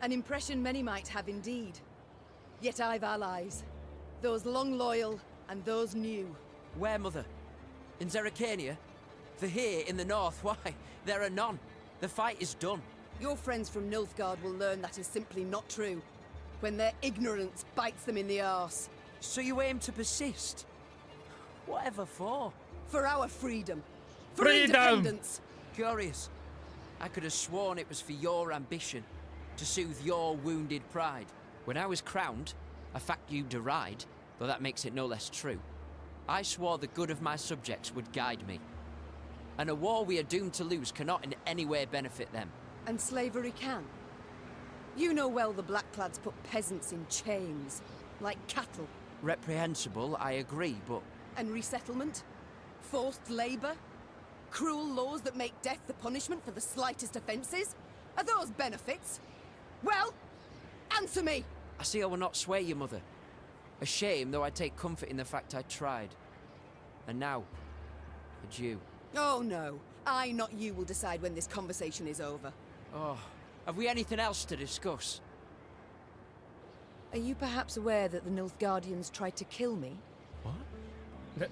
An impression many might have indeed. Yet I've allies. Those long loyal, and those new. Where, Mother? In Zerrikania? For here, in the north, why, there are none. The fight is done. Your friends from Nilfgaard will learn that is simply not true, when their ignorance bites them in the arse. So you aim to persist? Whatever for? For our freedom. For Freedom! independence. Curious. I could have sworn it was for your ambition, to soothe your wounded pride. When I was crowned, a fact you deride, though that makes it no less true, I swore the good of my subjects would guide me. And a war we are doomed to lose cannot in any way benefit them. And slavery can. You know well the Blackclads put peasants in chains, like cattle. Reprehensible, I agree, but... And resettlement? Forced labour? Cruel laws that make death the punishment for the slightest offences? Are those benefits? Well, answer me! I see I will not sway you, Mother. A shame, though I take comfort in the fact I tried. And now, adieu. Oh no, I, not you, will decide when this conversation is over. Oh, have we anything else to discuss? Are you perhaps aware that the Nilfgaardians tried to kill me? What?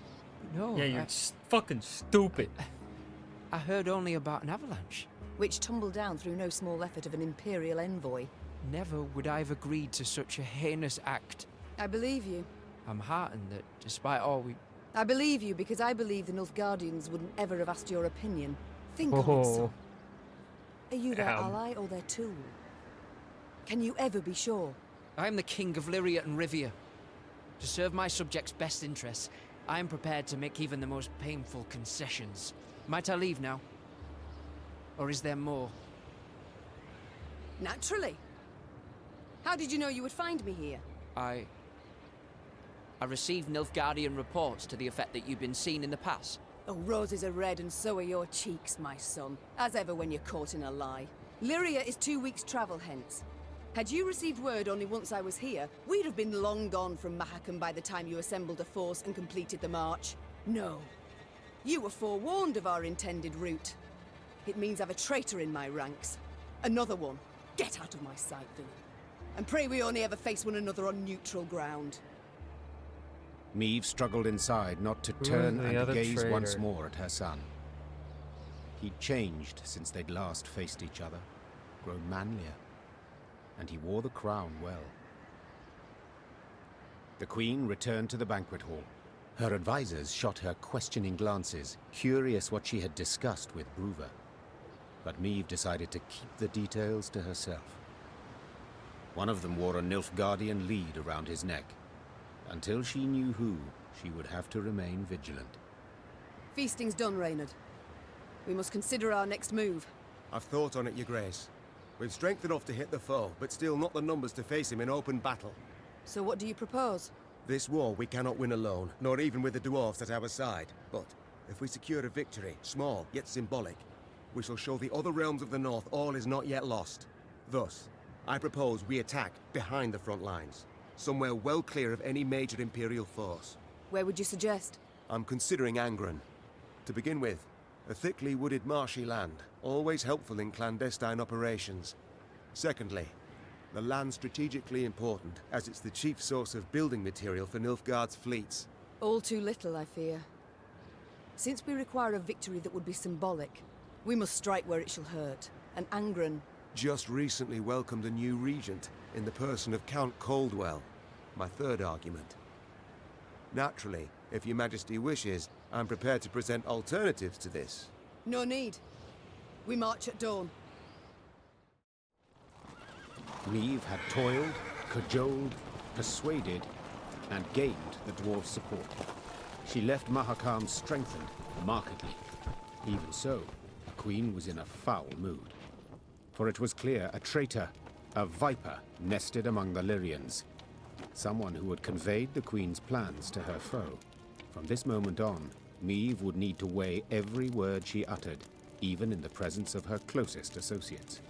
No. Yeah, you're fucking stupid. I heard only about an avalanche. Which tumbled down through no small effort of an Imperial envoy. Never would I have agreed to such a heinous act. I believe you. I'm heartened that, despite all we... I believe you because I believe the Nilfgaardians wouldn't ever have asked your opinion. Think on it, son. Are you their ally or their tool? Can you ever be sure? I am the King of Lyria and Rivia. To serve my subjects' best interests, I am prepared to make even the most painful concessions. Might I leave now? Or is there more? Naturally. How did you know you would find me here? I received Nilfgaardian reports to the effect that you've been seen in the pass. Oh, roses are red and so are your cheeks, my son. As ever when you're caught in a lie. Lyria is 2 weeks' travel hence. Had you received word only once I was here, we'd have been long gone from Mahakam by the time you assembled a force and completed the march. No. You were forewarned of our intended route. It means I've a traitor in my ranks. Another one. Get out of my sight, villain. And pray we only ever face one another on neutral ground. Meve struggled inside not to turn and gaze once more at her son. He'd changed since they'd last faced each other, grown manlier, and he wore the crown well. The Queen returned to the banquet hall. Her advisors shot her questioning glances, curious what she had discussed with Bruver. But Meve decided to keep the details to herself. One of them wore a Nilfgaardian lead around his neck. Until she knew who, she would have to remain vigilant. Feasting's done, Reynard. We must consider our next move. I've thought on it, Your Grace. We've strength enough to hit the foe, but still not the numbers to face him in open battle. So what do you propose? This war we cannot win alone, nor even with the dwarves at our side. But if we secure a victory, small yet symbolic, we shall show the other realms of the north all is not yet lost. Thus, I propose we attack behind the front lines, somewhere well clear of any major Imperial force. Where would you suggest? I'm considering Angren. To begin with, a thickly wooded marshy land, always helpful in clandestine operations. Secondly, the land strategically important, as it's the chief source of building material for Nilfgaard's fleets. All too little, I fear. Since we require a victory that would be symbolic, we must strike where it shall hurt, and Angren... Just recently welcomed a new regent, in the person of Count Coldwell, my third argument. Naturally, if your Majesty wishes, I'm prepared to present alternatives to this. No need. We march at dawn. Meve had toiled, cajoled, persuaded, and gained the dwarves' support. She left Mahakam strengthened, markedly. Even so, the Queen was in a foul mood. For it was clear a traitor, a viper, nested among the Lyrians. someone who had conveyed the Queen's plans to her foe. From this moment on, Meve would need to weigh every word she uttered, even in the presence of her closest associates.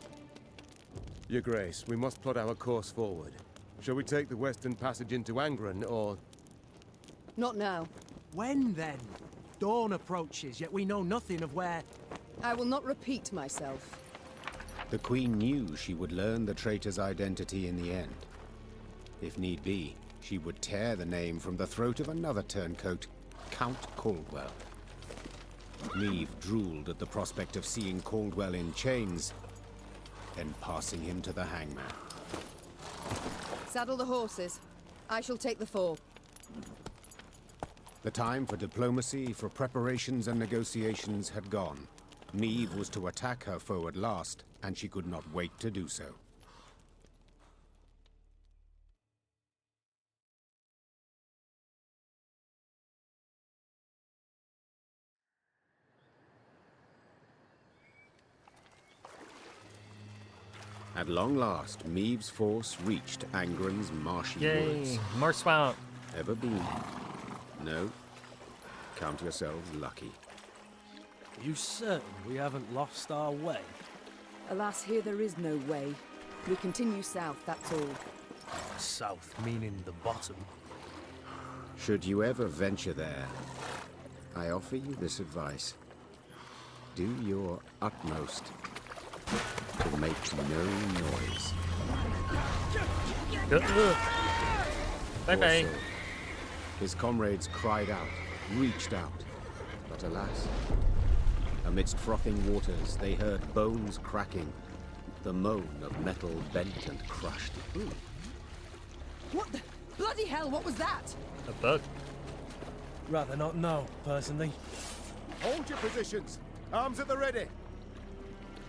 Your Grace, we must plot our course forward. Shall we take the western passage into Angren, or... Not now. When then? Dawn approaches, yet we know nothing of where... I will not repeat myself. The Queen knew she would learn the traitor's identity in the end. If need be, she would tear the name from the throat of another turncoat, Count Caldwell. Meve drooled at the prospect of seeing Caldwell in chains, then passing him to the hangman. Saddle the horses. I shall take the fore. The time for diplomacy, for preparations and negotiations had gone. Meve was to attack her foe at last, and she could not wait to do so. At long last, Meve's force reached Angren's marshy woods. Yay, more swamp. Ever been? No. Count yourselves lucky. Are you certain we haven't lost our way? Alas, here there is no way. We continue south, that's all. South, meaning the bottom. Should you ever venture there, I offer you this advice. Do your utmost to make no noise. Bye-bye. So, his comrades cried out, reached out, but alas, amidst frothing waters, they heard bones cracking, the moan of metal bent and crushed. Ooh. What the... Bloody hell, what was that? A bug. Rather not know, personally. Hold your positions! Arms at the ready!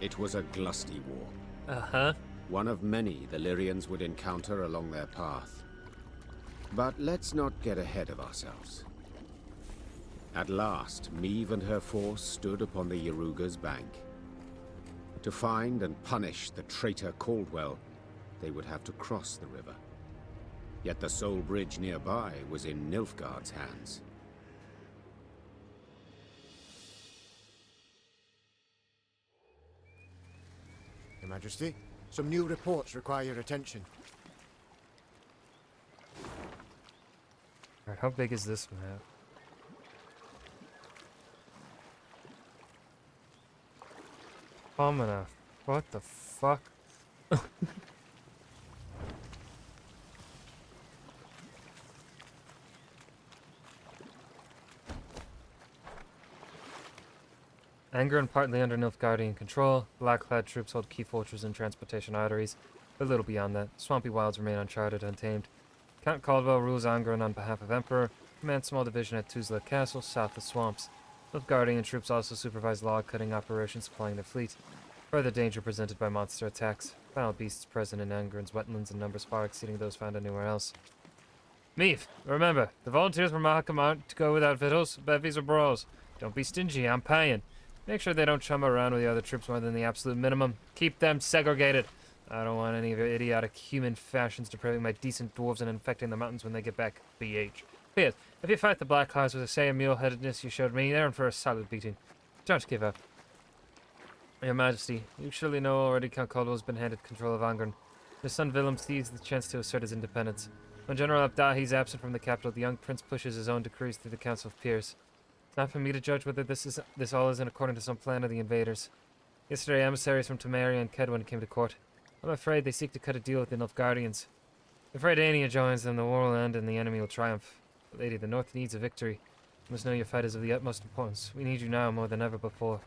It was a glusty war. Uh-huh. One of many the Lyrians would encounter along their path. But let's not get ahead of ourselves. At last, Meve and her force stood upon the Yaruga's bank. To find and punish the traitor Caldwell, they would have to cross the river. Yet the sole bridge nearby was in Nilfgaard's hands. Your Majesty, some new reports require your attention. Alright, how big is this map? Pomona. What the fuck? Angren partly under Nilfgaardian control. Black-clad troops hold key fortresses and transportation arteries. A little beyond that, swampy wilds remain uncharted, untamed. Count Caldwell rules Angren on behalf of Emperor, commands small division at Tuzla Castle, south of swamps. Nilfgaardian troops also supervise log-cutting operations supplying the fleet. Further danger presented by monster attacks. Foul beasts present in Angren's wetlands in numbers far exceeding those found anywhere else. Meve, remember, the volunteers from Mahakam aren't to go without victuals, bevies, or brawls. Don't be stingy, I'm paying. Make sure they don't chum around with the other troops more than the absolute minimum. Keep them segregated. I don't want any of your idiotic human fashions depriving my decent dwarves and infecting the mountains when they get back. BH. P.S. If you fight the Black Clouds with the same mule-headedness you showed me, they're in for a solid beating. Don't give up. Your Majesty, you surely know already Count Caldwell has been handed control of Angren. His son Willem seized the chance to assert his independence. When General Abdahi is absent from the capital, the young prince pushes his own decrees through the Council of Peers. It's not for me to judge whether this all isn't according to some plan of the invaders. Yesterday, emissaries from Temeria and Kedwen came to court. I'm afraid they seek to cut a deal with the Nilfgaardians. If Redania joins them, the war will end and the enemy will triumph. But lady, the North needs a victory. You must know your fight is of the utmost importance. We need you now more than ever before.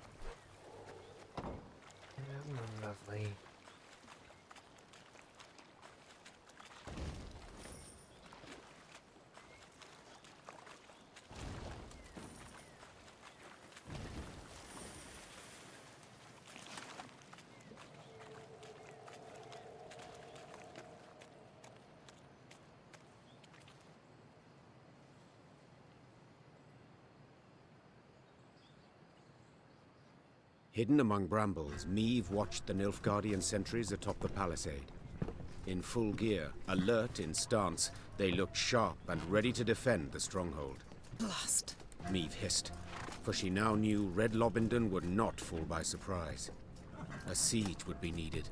Lovely. Hidden among brambles, Meve watched the Nilfgaardian sentries atop the palisade. In full gear, alert in stance, they looked sharp and ready to defend the stronghold. Blast! Meve hissed, for she now knew Red Lobington would not fall by surprise. A siege would be needed,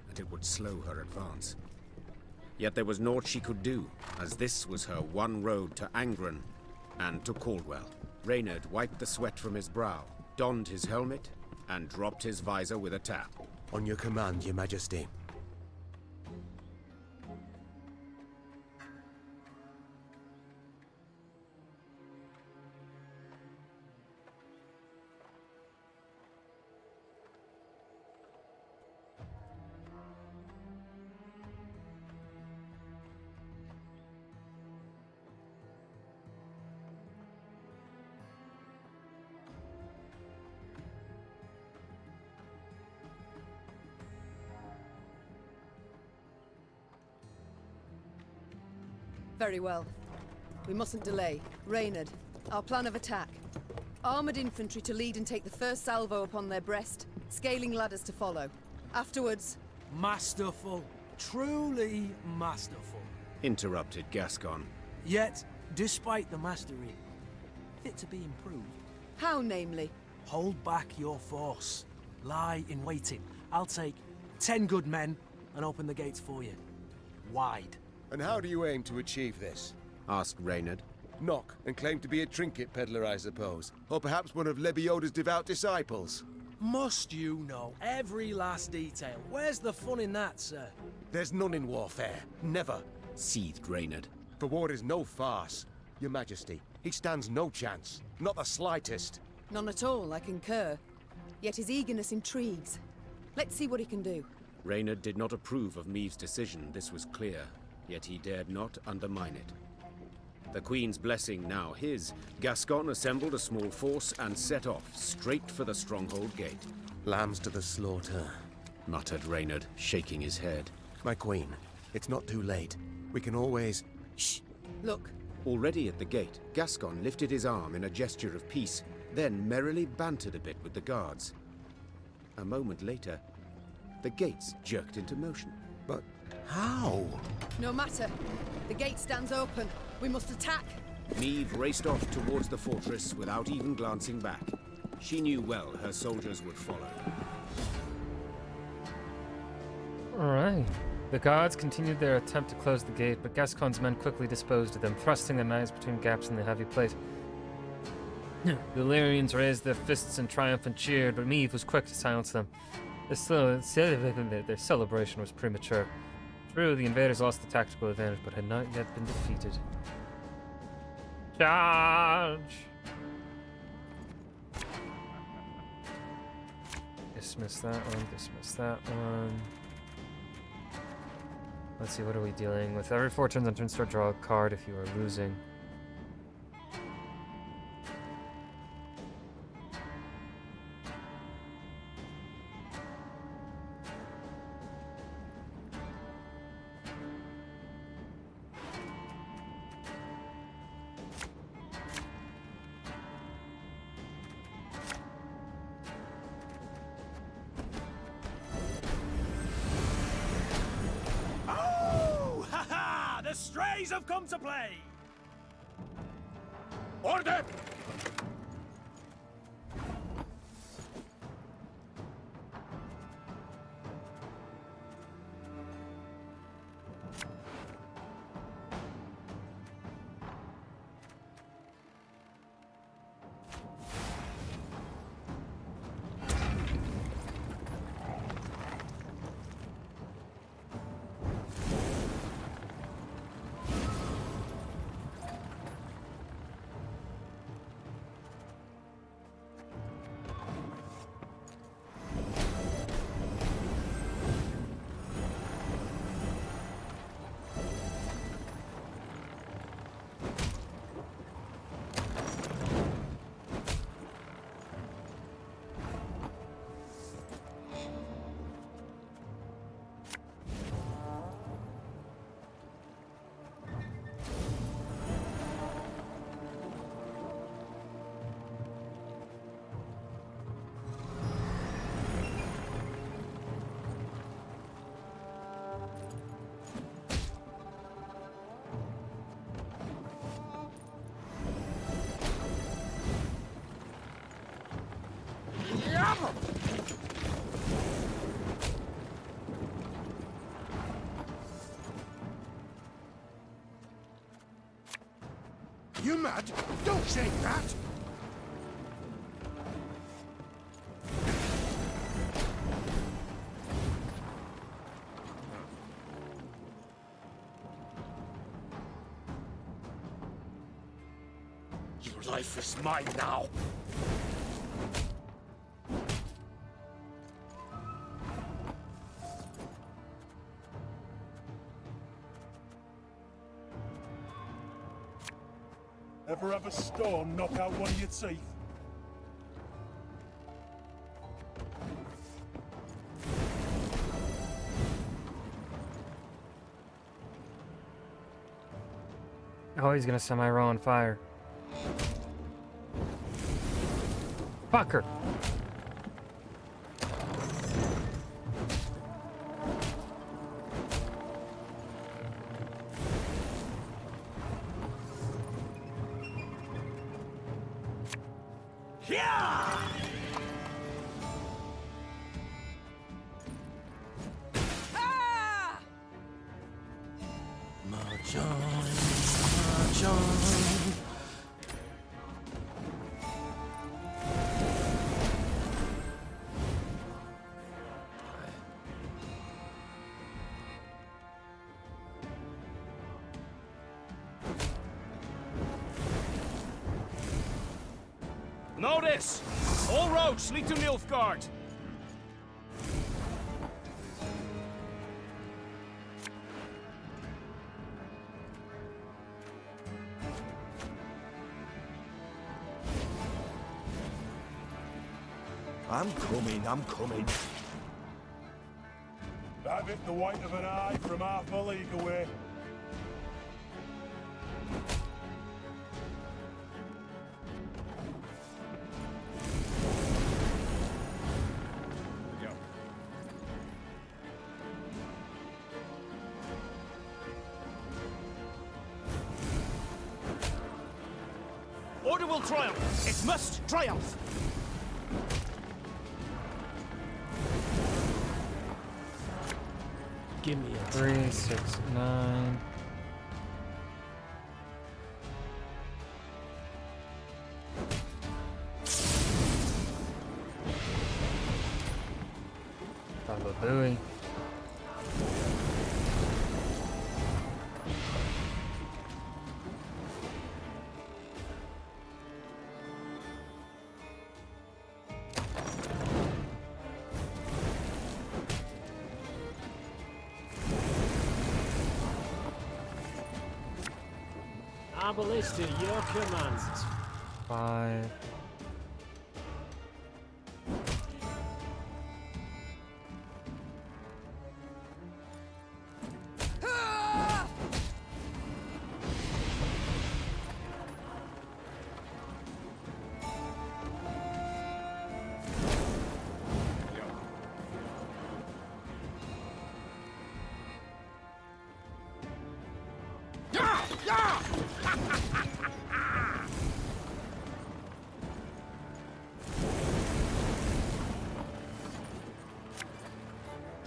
and it would slow her advance. Yet there was naught she could do, as this was her one road to Angren and to Caldwell. Reynard wiped the sweat from his brow, donned his helmet, and dropped his visor with a tap. On your command, Your Majesty. Very well. We mustn't delay. Reynard, our plan of attack. Armoured infantry to lead and take the first salvo upon their breast, scaling ladders to follow. Afterwards... Masterful. Truly masterful. Interrupted Gascon. Yet, despite the mastery, fit to be improved. How, namely? Hold back your force. Lie in waiting. I'll take 10 good men and open the gates for you. Wide. And how do you aim to achieve this? Asked Reynard. Knock and claim to be a trinket peddler, I suppose. Or perhaps one of Lebioda's devout disciples. Must you know every last detail? Where's the fun in that, sir? There's none in warfare. Never. Seethed Reynard. For war is no farce. Your Majesty, he stands no chance. Not the slightest. None at all, I concur. Yet his eagerness intrigues. Let's see what he can do. Reynard did not approve of Meve's decision, this was clear. Yet he dared not undermine it. The Queen's blessing now his, Gascon assembled a small force and set off, straight for the stronghold gate. Lambs to the slaughter, muttered Reynard, shaking his head. My Queen, it's not too late. We can always... Shh! Look. Already at the gate, Gascon lifted his arm in a gesture of peace, then merrily bantered a bit with the guards. A moment later, the gates jerked into motion. But how? No matter. The gate stands open. We must attack. Meve raced off towards the fortress without even glancing back. She knew well her soldiers would follow. Alright. The guards continued their attempt to close the gate, but Gascon's men quickly disposed of them, thrusting their knives between gaps in the heavy plate. The Illyrians raised their fists in triumph and cheered, but Meve was quick to silence them. Their celebration was premature. True, the invaders lost the tactical advantage, but had not yet been defeated. Charge! Dismiss that one, dismiss that one. Let's see, what are we dealing with? Every 4 turns on turn start, draw a card if you are losing. Strays have come to play! Order! you mad? Don't say that! Your life is mine now. Ever have a storm knock out one of your teeth? Oh, he's gonna set my row on fire. Fucker! Ah! March on, march on. Notice! All roads lead to Nilfgaard. I'm coming. That bit the white of an eye from half a league away. Order will triumph. It must triumph. Give me a 3, 6, 9. Baba Booey. Arbalist to your command. 5.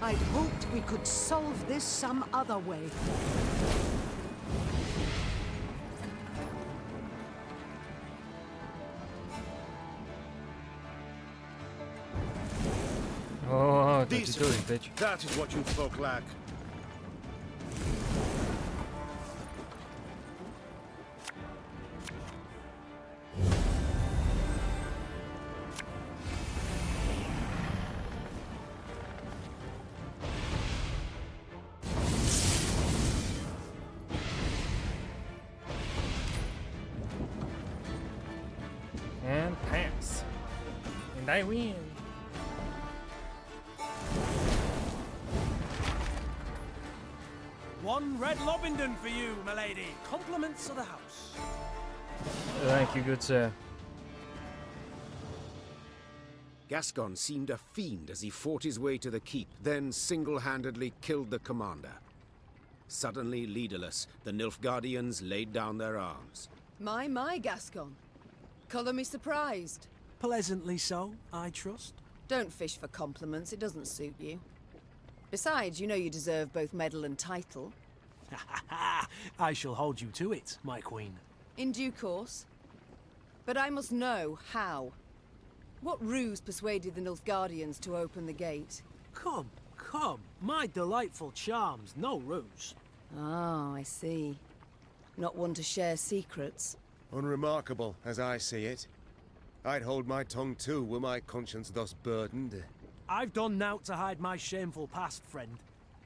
I'd hoped we could solve this some other way. Oh, what you doing, Discipline. bitch? That is what you folk lack. And pass. And I win. One red Lobingdon for you, milady. Compliments of the house. Thank you, good sir. Gascon seemed a fiend as he fought his way to the keep, then single-handedly killed the commander. Suddenly leaderless, the Nilfgaardians laid down their arms. My, Gascon. Colour me surprised. Pleasantly so, I trust. Don't fish for compliments, it doesn't suit you. Besides, you know you deserve both medal and title. I shall hold you to it, my queen. In due course. But I must know how. What ruse persuaded the Nilfgaardians to open the gate? Come, come. My delightful charms, no ruse. Ah, I see. Not one to share secrets. Unremarkable, as I see it. I'd hold my tongue too, were my conscience thus burdened. I've done naught to hide my shameful past, friend.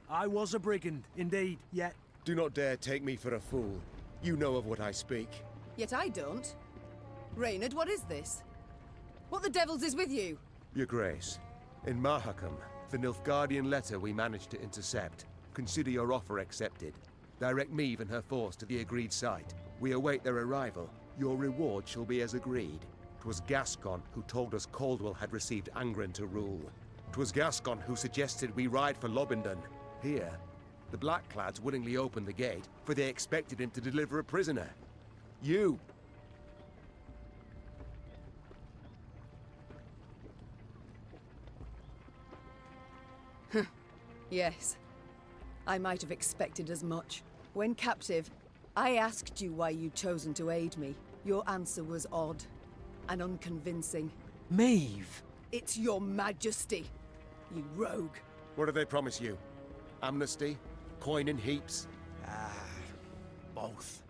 I was a brigand, indeed, yet... Do not dare take me for a fool. You know of what I speak. Yet I don't. Reynard, what is this? What the devils is with you? Your Grace, in Mahakam, the Nilfgaardian letter we managed to intercept. Consider your offer accepted. Direct Meve and her force to the agreed site. We await their arrival. Your reward shall be as agreed. 'Twas Gascon who told us Caldwell had received Angren to rule. 'Twas Gascon who suggested we ride for Lobendon. Here, the Blackclads willingly opened the gate, for they expected him to deliver a prisoner. You! Yes. I might have expected as much. When captive, I asked you why you'd chosen to aid me. Your answer was odd and unconvincing. Meve! It's your majesty, you rogue. What do they promise you? Amnesty? Coin in heaps? Both.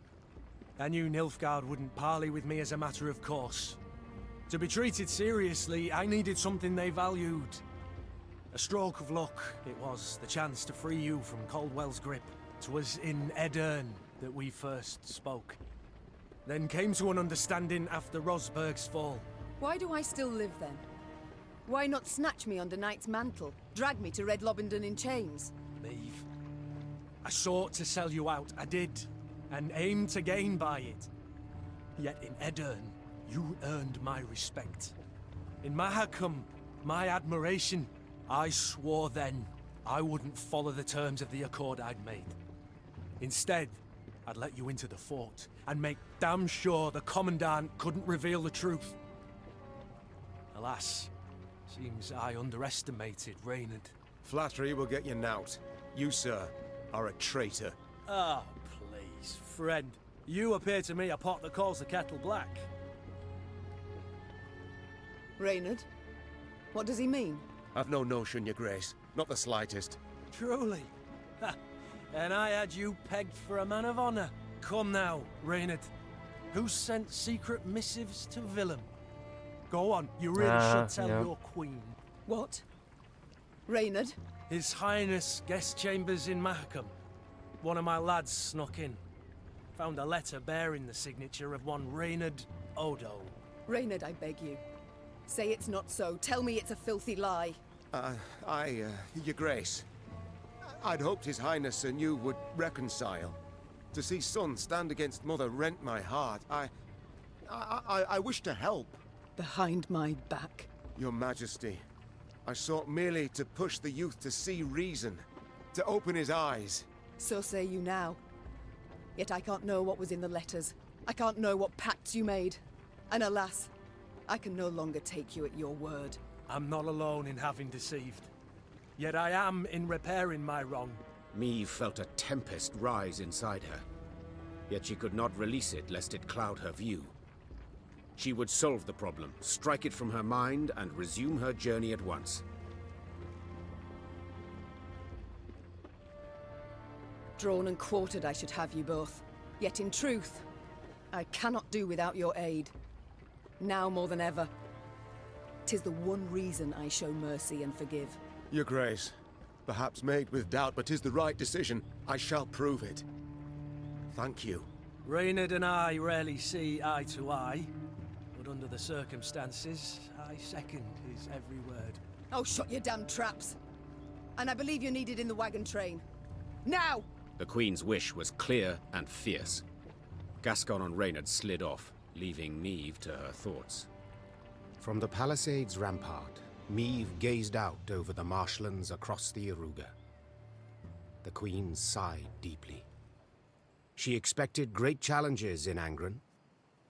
I knew Nilfgaard wouldn't parley with me as a matter of course. To be treated seriously, I needed something they valued. A stroke of luck, it was, the chance to free you from Caldwell's grip. 'Twas in Edern that we first spoke. Then came to an understanding after Rosberg's fall. Why do I still live then? Why not snatch me under Knight's mantle? Drag me to Red Lobendon in chains? Meve. I sought to sell you out, I did, and aimed to gain by it. Yet in Edern, you earned my respect. In Mahakam, my admiration. I swore then I wouldn't follow the terms of the accord I'd made. Instead, I'd let you into the fort and make damn sure the Commandant couldn't reveal the truth. Alas, seems I underestimated Reynard. Flattery will get you knout. You, sir, are a traitor. Ah, please, friend. You appear to me a pot that calls the kettle black. Reynard? What does he mean? I've no notion, your Grace. Not the slightest. Truly? Ha! And I had you pegged for a man of honor. Come now, Reynard. Who sent secret missives to Willem? Go on, you really should tell your queen. What? Reynard? His Highness guest chambers in Mahakam. One of my lads snuck in. Found a letter bearing the signature of one Reynard Odo. Reynard, I beg you. Say it's not so. Tell me it's a filthy lie. Your Grace. I'd hoped His Highness and you would reconcile. To see son stand against mother rent my heart. I wish to help. Behind my back. Your Majesty, I sought merely to push the youth to see reason, to open his eyes. So say you now. Yet I can't know what was in the letters. I can't know what pacts you made. And alas, I can no longer take you at your word. I'm not alone in having deceived. Yet I am in repairing my wrong. Meve felt a tempest rise inside her. Yet she could not release it lest it cloud her view. She would solve the problem, strike it from her mind, and resume her journey at once. Drawn and quartered I should have you both. Yet in truth, I cannot do without your aid. Now more than ever. 'Tis the one reason I show mercy and forgive. Your Grace, perhaps made with doubt, but 'tis the right decision. I shall prove it. Thank you. Reynard and I rarely see eye to eye, but under the circumstances, I second his every word. Oh, shut your damn traps! And I believe you're needed in the wagon train. Now! The Queen's wish was clear and fierce. Gascon and Reynard slid off, leaving Meve to her thoughts. From the palisade's rampart, Meve gazed out over the marshlands across the Iruga. The Queen sighed deeply. She expected great challenges in Angren.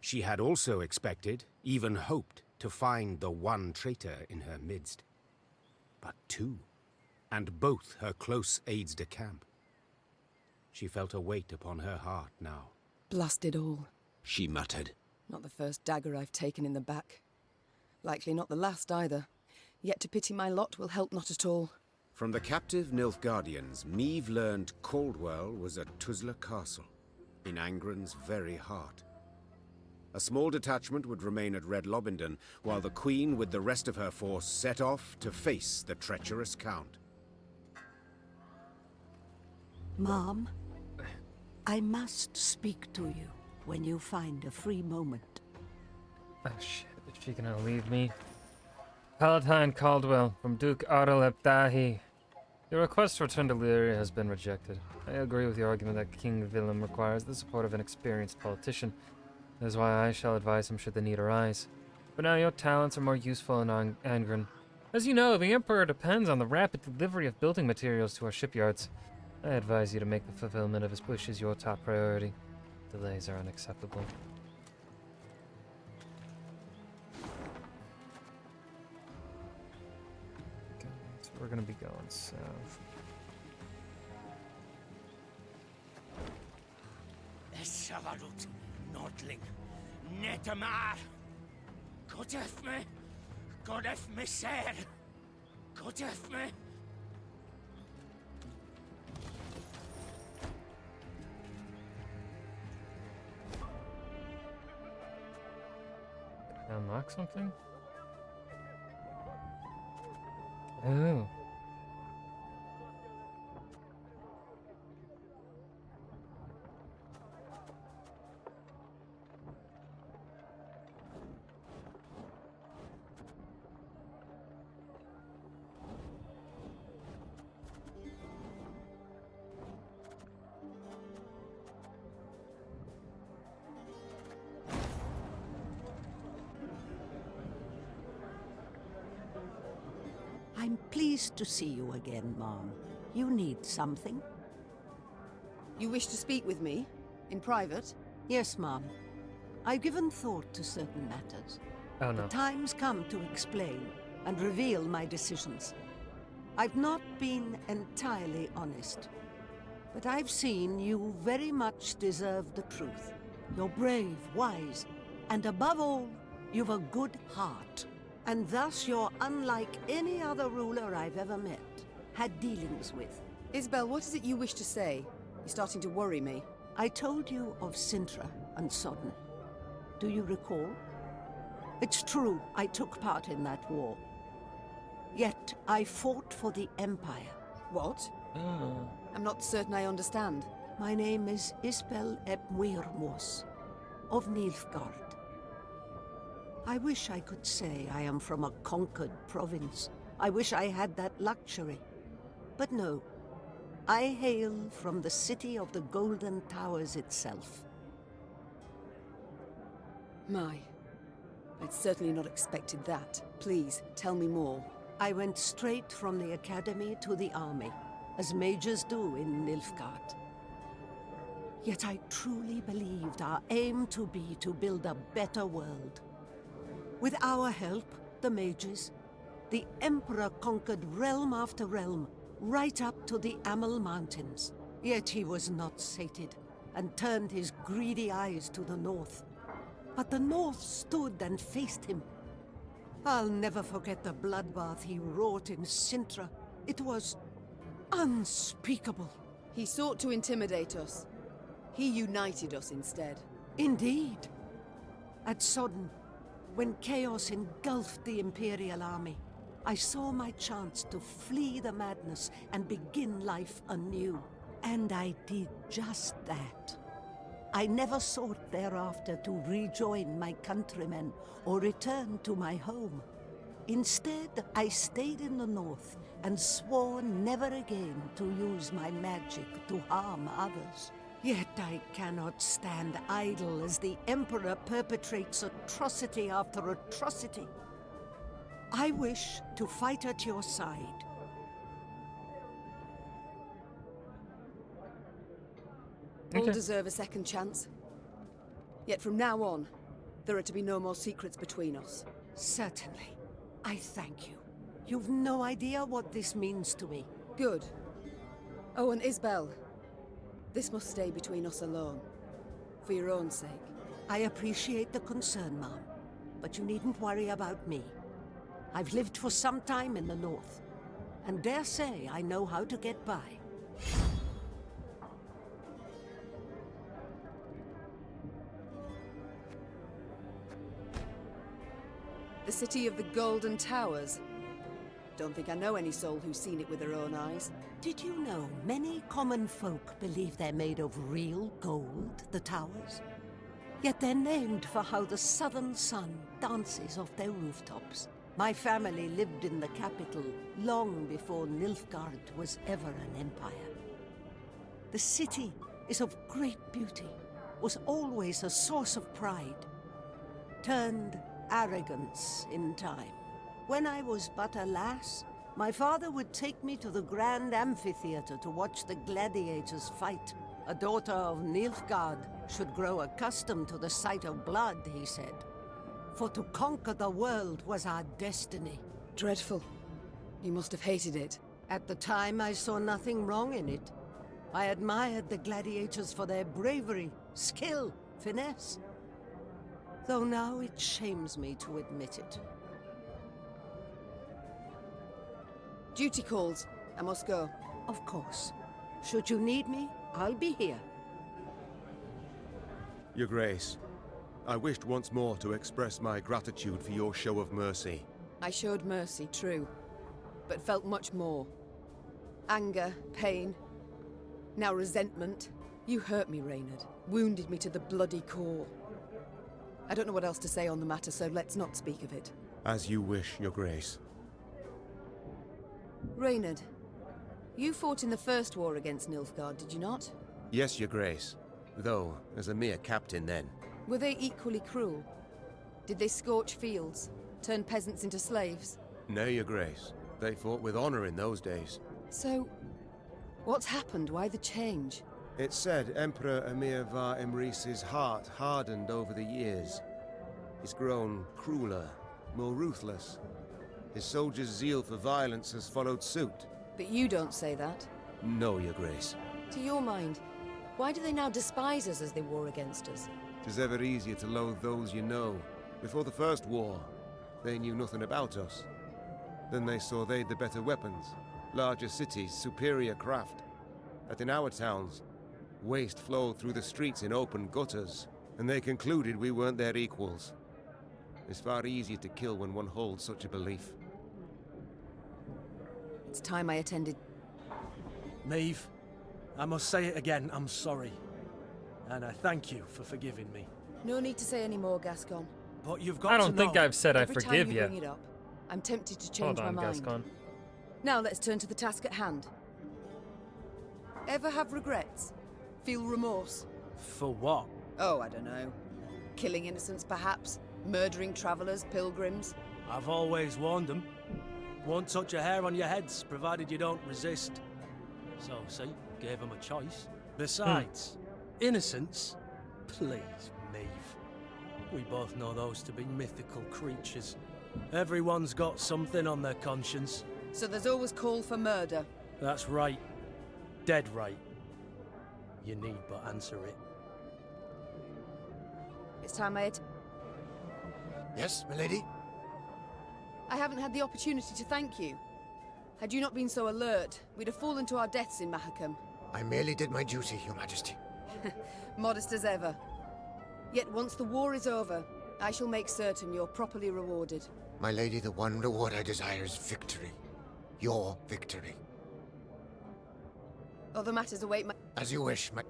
She had also expected, even hoped, to find the one traitor in her midst. But two, and both her close aides-de-camp. She felt a weight upon her heart now. Blast it all. she muttered. Not the first dagger I've taken in the back. Likely not the last either. Yet to pity my lot will help not at all. From the captive Nilfgaardians, Meve learned Caldwell was at Tuzla Castle, in Angren's very heart. A small detachment would remain at Red Lobindon, while the Queen with the rest of her force set off to face the treacherous Count. Mom, I must speak to you when you find a free moment. Oh shit, is she gonna leave me? Palatine Caldwell, from Duke Ardal Dahi. Your request to return to Lyria has been rejected. I agree with the argument that King Willem requires the support of an experienced politician. That is why I shall advise him should the need arise. But now your talents are more useful in Angren. As you know, the Emperor depends on the rapid delivery of building materials to our shipyards. I advise you to make the fulfillment of his wishes your top priority. Delays are unacceptable. Okay, so we're gonna be going south. Savarut, Nordling, Netamar. Godef me, sir. Godef me. Can I unlock something? Oh. I'm pleased to see you again, Mom. You need something? You wish to speak with me? In private? Yes, Mom. I've given thought to certain matters. Oh no. The time's come to explain and reveal my decisions. I've not been entirely honest, but I've seen you very much deserve the truth. You're brave, wise, and above all, you've a good heart. And thus you're unlike any other ruler I've ever met, had dealings with. Isbel, what is it you wish to say? You're starting to worry me. I told you of Sintra and Sodden. Do you recall? It's true, I took part in that war. Yet I fought for the Empire. What? I'm not certain I understand. My name is Isbel ep Muirmos, of Nilfgaard. I wish I could say I am from a conquered province. I wish I had that luxury. But no. I hail from the city of the Golden Towers itself. My. I'd certainly not expected that. Please, tell me more. I went straight from the academy to the army, as mages do in Nilfgaard. Yet I truly believed our aim to be to build a better world. With our help, the mages, the Emperor conquered realm after realm, right up to the Amel Mountains. Yet he was not sated, and turned his greedy eyes to the north. But the north stood and faced him. I'll never forget the bloodbath he wrought in Sintra. It was unspeakable. He sought to intimidate us. He united us instead. Indeed. At Sodden, when chaos engulfed the Imperial army, I saw my chance to flee the madness and begin life anew. And I did just that. I never sought thereafter to rejoin my countrymen or return to my home. Instead, I stayed in the north and swore never again to use my magic to harm others. Yet I cannot stand idle as the Emperor perpetrates atrocity after atrocity. I wish to fight at your side. All deserve a second chance. Yet from now on, there are to be no more secrets between us. Certainly. I thank you. You've no idea what this means to me. Good. Oh, and Isbel. This must stay between us alone. For your own sake. I appreciate the concern, Mom, but you needn't worry about me. I've lived for some time in the north, and dare say I know how to get by. The city of the Golden Towers. Don't think I know any soul who's seen it with their own eyes. Did you know many common folk believe they're made of real gold, the towers? Yet they're named for how the southern sun dances off their rooftops. My family lived in the capital long before Nilfgaard was ever an empire. The city is of great beauty, was always a source of pride, turned arrogance in time. When I was but a lass, my father would take me to the grand amphitheater to watch the gladiators fight. A daughter of Nilfgaard should grow accustomed to the sight of blood, he said. For to conquer the world was our destiny. Dreadful. You must have hated it. At the time, I saw nothing wrong in it. I admired the gladiators for their bravery, skill, finesse. Though now it shames me to admit it. Duty calls. I must go. Of course. Should you need me, I'll be here. Your Grace, I wished once more to express my gratitude for your show of mercy. I showed mercy, true, but felt much more. Anger, pain, now resentment. You hurt me, Reynard. Wounded me to the bloody core. I don't know what else to say on the matter, so let's not speak of it. As you wish, Your Grace. Reynard, you fought in the first war against Nilfgaard, did you not? Yes, Your Grace. Though, as a mere captain then. Were they equally cruel? Did they scorch fields, turn peasants into slaves? No, Your Grace. They fought with honor in those days. So, what's happened? Why the change? It's said Emperor Emir var Emrys's heart hardened over the years. He's grown crueler, more ruthless. His soldiers' zeal for violence has followed suit. But you don't say that. No, Your Grace. To your mind, why do they now despise us as they war against us? 'Tis ever easier to loathe those you know. Before the first war, they knew nothing about us. Then they saw they'd the better weapons, larger cities, superior craft. That in our towns, waste flowed through the streets in open gutters, and they concluded we weren't their equals. It's far easier to kill when one holds such a belief. It's time I attended. Maeve, I must say it again, I'm sorry. And I thank you for forgiving me. No need to say any more, Gascon. But you've got I to don't know. think I've said I Every forgive time you. you bring it up, I'm tempted to change Hold on, my mind. Gascon. Now let's turn to the task at hand. Ever have regrets? Feel remorse? For what? Oh, I don't know. Killing innocents, perhaps? Murdering travelers, pilgrims? I've always warned them. Won't touch a hair on your heads, provided you don't resist. So, see, gave them a choice. Besides, innocence? Please, Maeve. We both know those to be mythical creatures. Everyone's got something on their conscience. So there's always call for murder. That's right. Dead right. You need but answer it. It's time I Yes, milady? I haven't had the opportunity to thank you. Had you not been so alert, we'd have fallen to our deaths in Mahakam. I merely did my duty, Your Majesty. Modest as ever. Yet once the war is over, I shall make certain you're properly rewarded. My lady, the one reward I desire is victory. Your victory. Other matters await my... As you wish, my...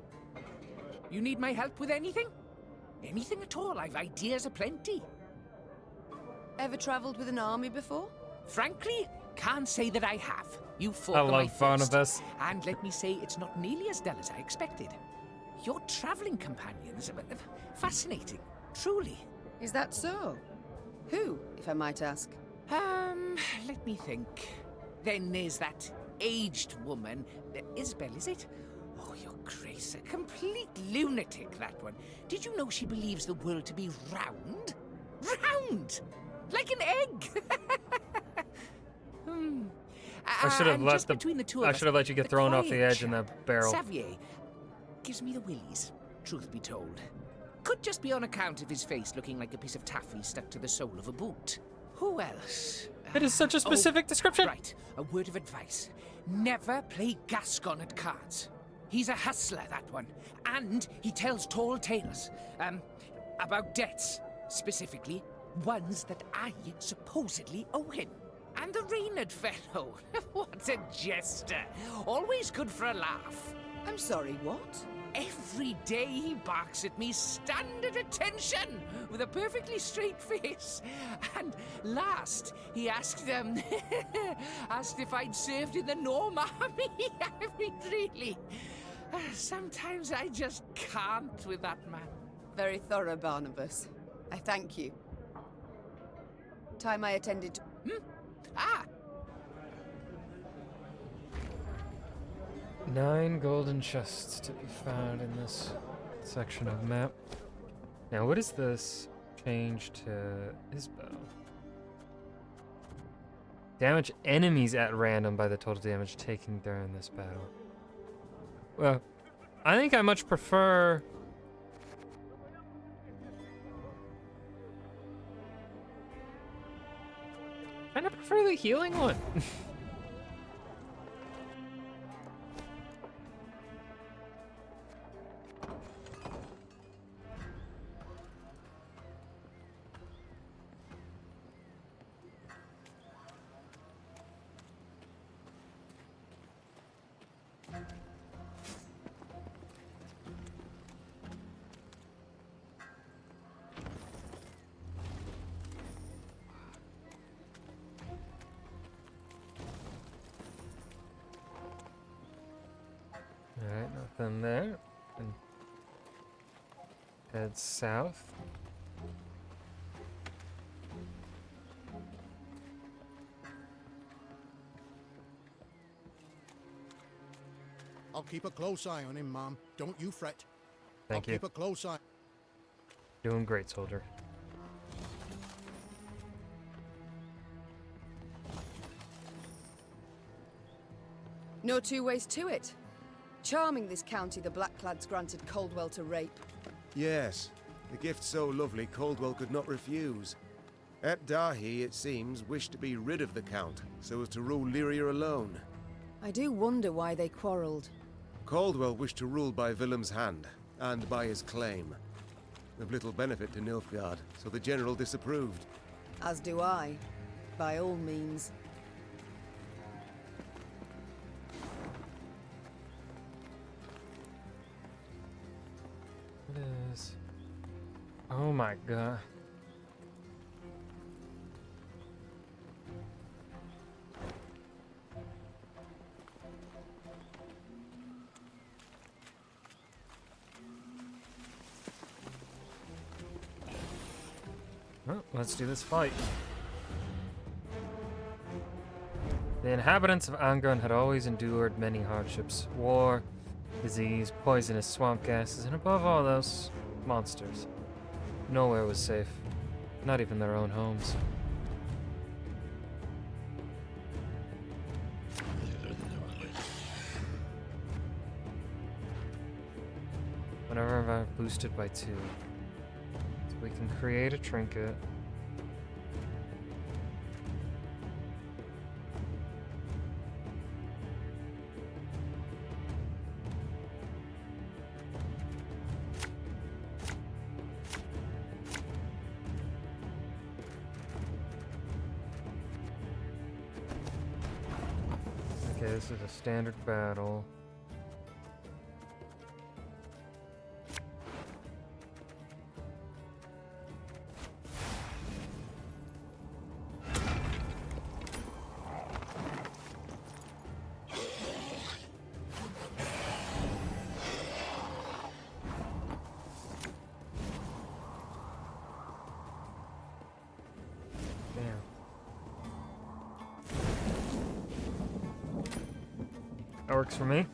You need my help with anything? Anything at all. I've ideas aplenty. Ever travelled with an army before? Frankly, can't say that I have. You fought I them love first. Barnabas. And let me say, it's not nearly as dull as I expected. Your travelling companions are fascinating, truly. Is that so? Who, if I might ask? Let me think. Then there's that aged woman. Isabel, is it? Oh, Your Grace, a complete lunatic, that one. Did you know she believes the world to be round? Round! Like an egg! I should have And let just between the two of I us, should have let you get the thrown off the quiet edge in the chap, barrel. Xavier gives me the willies, truth be told. could just be on account of his face looking like a piece of taffy stuck to the sole of a boot. Who else? It is such a specific description. Right, a word of advice. Never play Gascon at cards. He's a hustler, that one. And he tells tall tales. About debts, specifically. Ones that I supposedly owe him. And the Reynard fellow. What a jester. Always good for a laugh. I'm sorry, what? Every day he barks at me, stand at attention, with a perfectly straight face. And last, he asked asked if I'd served in the Norm Army. I mean, really. Sometimes I just can't with that man. Very thorough, Barnabas. I thank you. Time I attended to... Ah! 9 golden chests to be found in this section of map. Now, what is this change to Isbel? Damage enemies at random by the total damage taken during this battle. Well, I think I much prefer... kind of prefer the healing one. Alright, nothing there. And head south. I'll keep a close eye on him, Mom. Don't you fret. Thank I'll you. Keep a close eye. Doing great, soldier. No two ways to it. Charming this county the Blackclads granted Caldwell to rape. Yes, the gift so lovely Caldwell could not refuse. At Dahi, it seems, wished to be rid of the Count, so as to rule Lyria alone. I do wonder why they quarrelled. Caldwell wished to rule by Willem's hand, and by his claim. Of little benefit to Nilfgaard, so the general disapproved. As do I. By all means. What is... oh my god. Well, let's do this fight. The inhabitants of Angron had always endured many hardships. War, disease, poisonous swamp gases, and above all those, monsters. Nowhere was safe. Not even their own homes. Whenever I'm boosted by 2. So we can create a trinket. Okay, this is a standard battle. That works for me.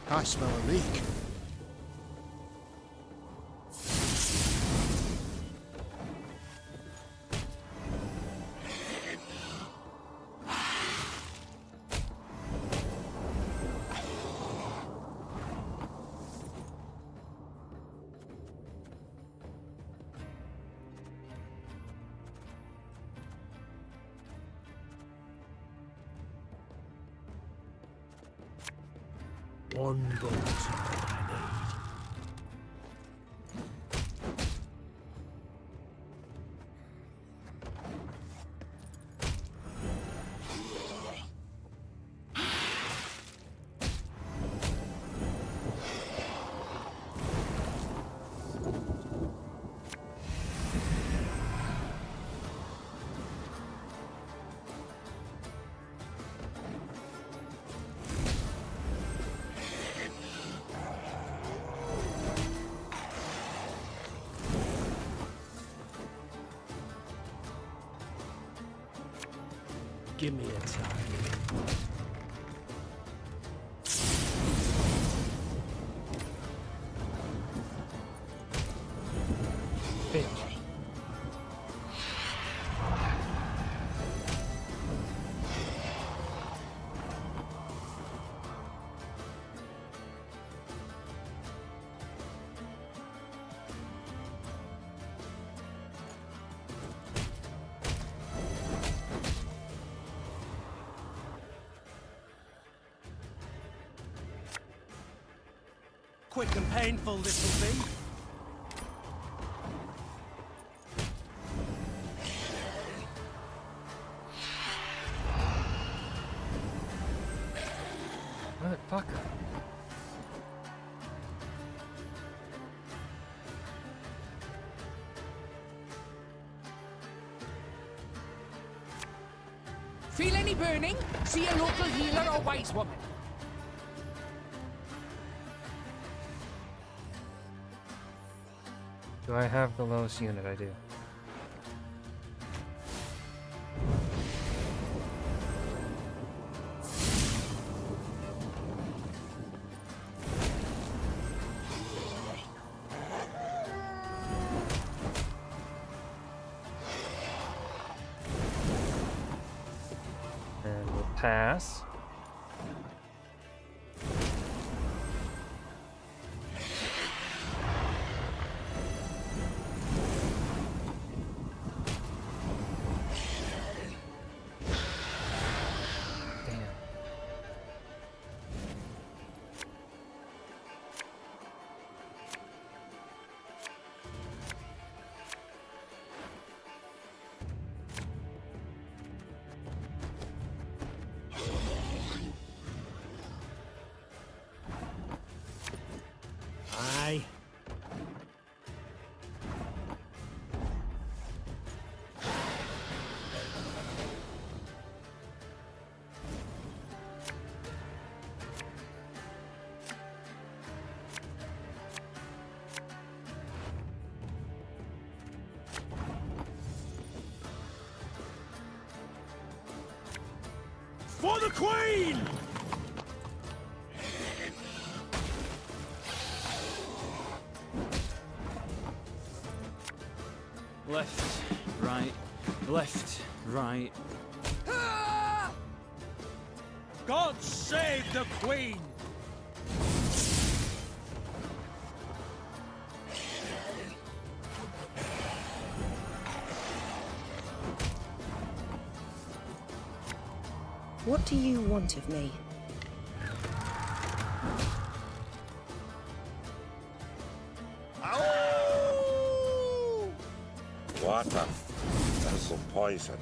I smell a leak. One bolt I need. Give me a time. Bitch. Quick and painful this will be. Motherfucker. Feel any burning? See a local healer or wise woman. Do I have the lowest unit? I do. And we'll pass. Aye. For the Queen! Left, right, left, right. God save the Queen! What do you want of me? Water. That's some poison.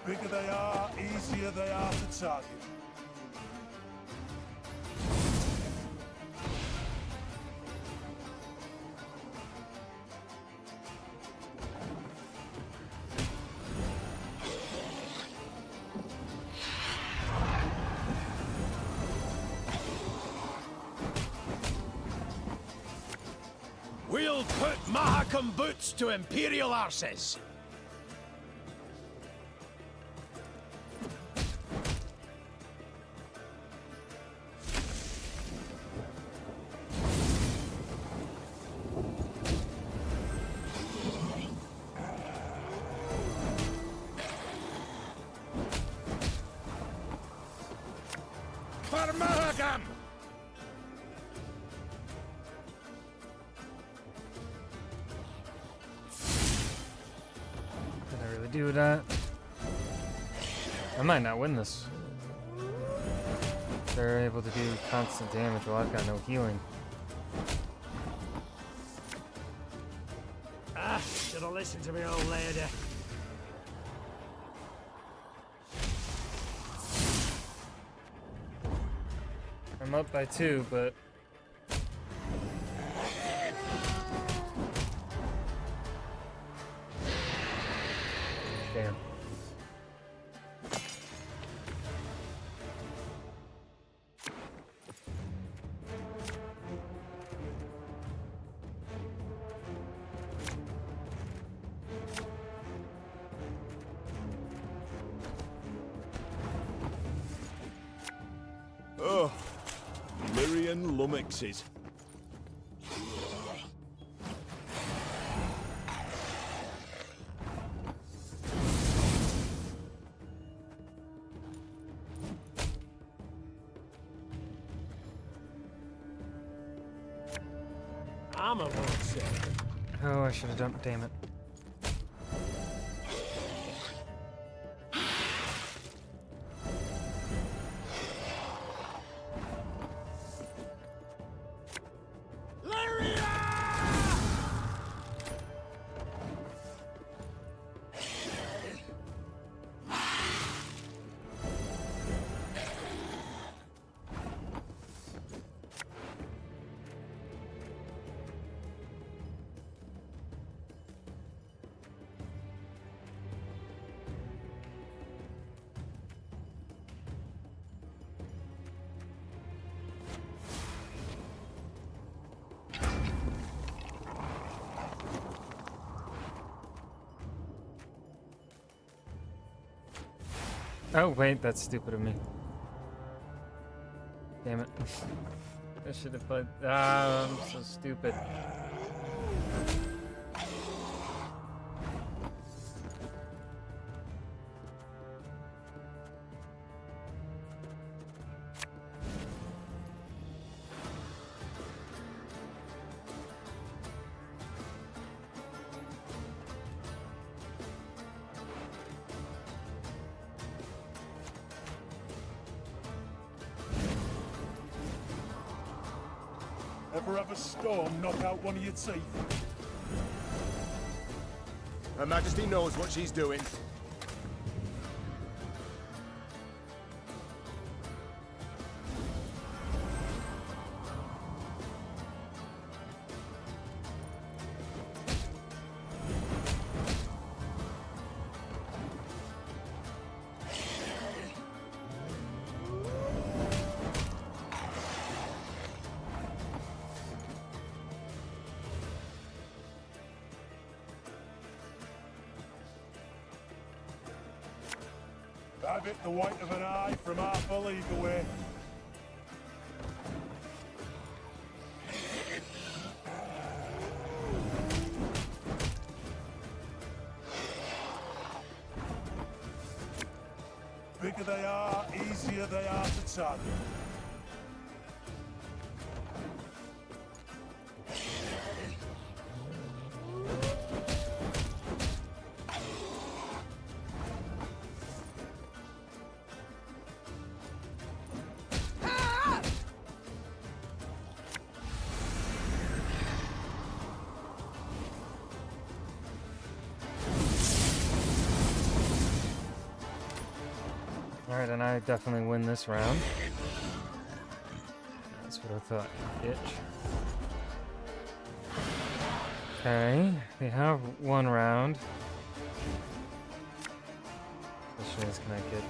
Bigger they are, easier they are to target. We'll put Mahakam boots to Imperial arses. For Mahakam! Did I really do that? I might not win this. They're able to do constant damage while I've got no healing. Ah, should have listened to me old lady. I'm up by 2, but damn. Oh, Lyrian lummoxes. I'm a monster. Oh, I should have done. Damn it. Oh, wait, that's stupid of me. Damn it. I should have played. Ah, I'm so stupid. Ever have a storm knock out one of your teeth? Her Majesty knows what she's doing. Have it the white of an eye from half a league away. Bigger they are, easier they are to target. Alright, and I definitely win this round. That's what I thought, bitch. Okay, we have one round. Question is, can I get...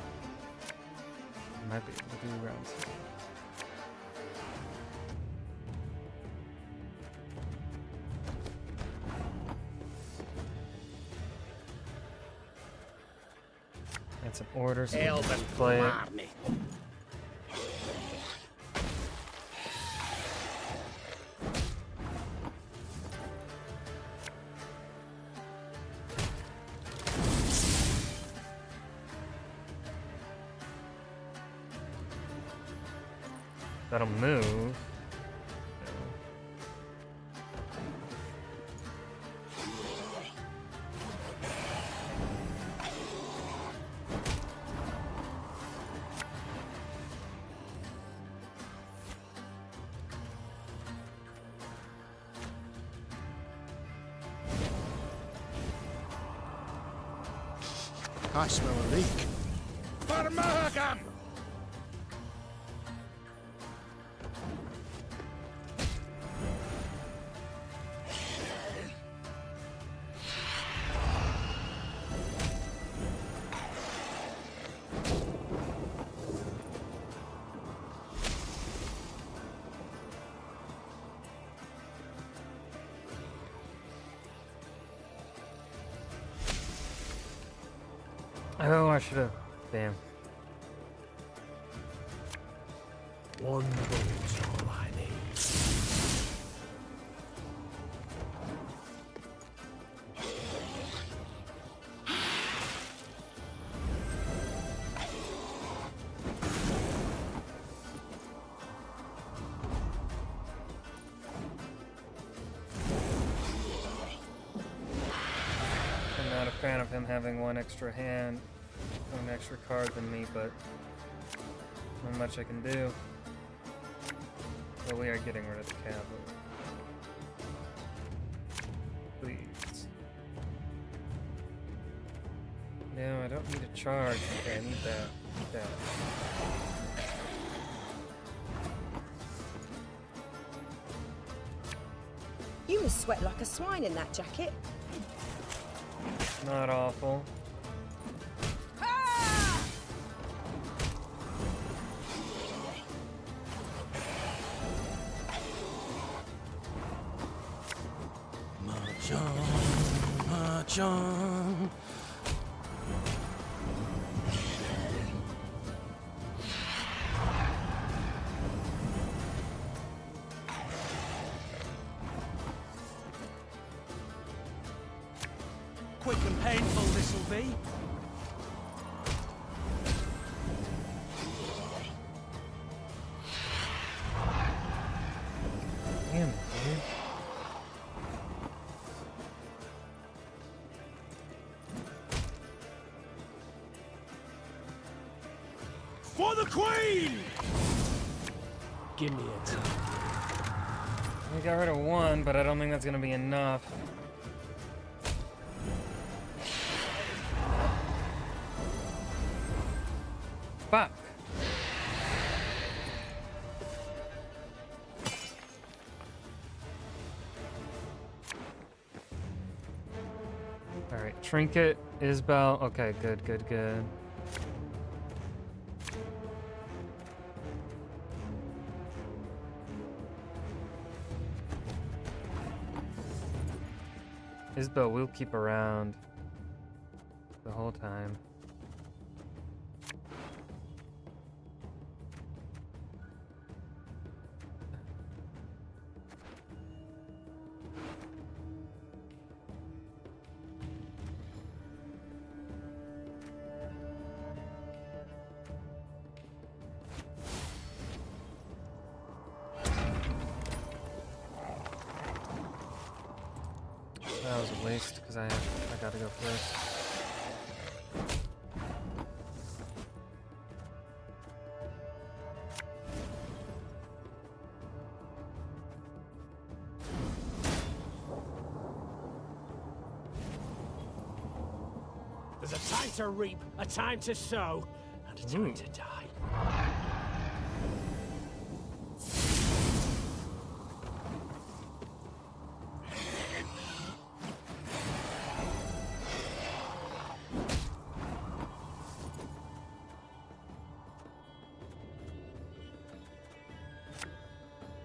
I might be able to do round 2. It's an order, so Elven let's play it. Marnie. That'll move. I smell a leak. For Mahagam! Oh, I should have. Damn. One bullet's all I need. I'm not a fan of him having one extra hand, one extra card than me, but not much I can do. So we are getting rid of the cavalry. Please. No, I don't need a charge. Okay, I need that. Need that. You must sweat like a swine in that jacket. Not awful. March on, march on. Quick and painful this'll be. Damn, dude. For the Queen! Give me a time. We got rid of one, but I don't think that's gonna be enough. Fuck. Alright, Trinket, Isbel. Okay, good, good, good. Isbel will keep around the whole time. That was a waste because I gotta go first. There's a time to reap, a time to sow, and a time to die.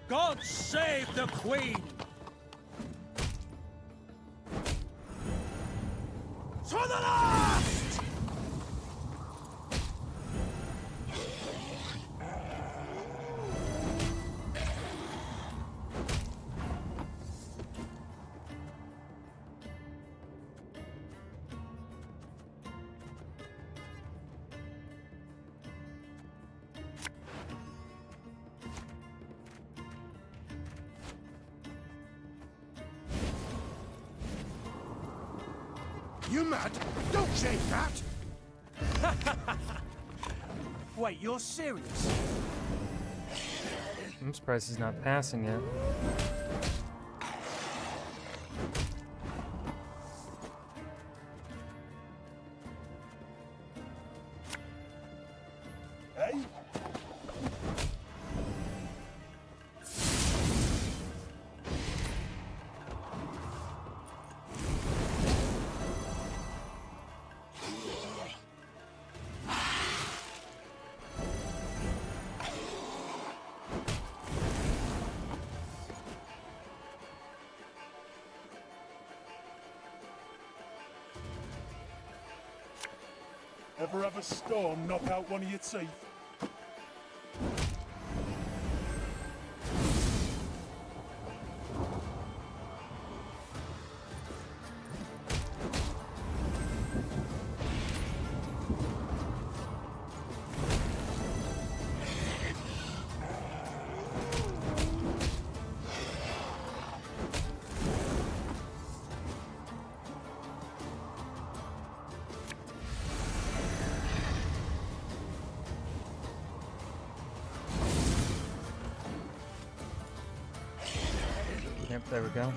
God save the Queen! To the last! You mad? Don't say that! Wait, you're serious? I'm surprised he's not passing yet. Hey? Ever have a storm knock out one of your teeth? Yep, there we go.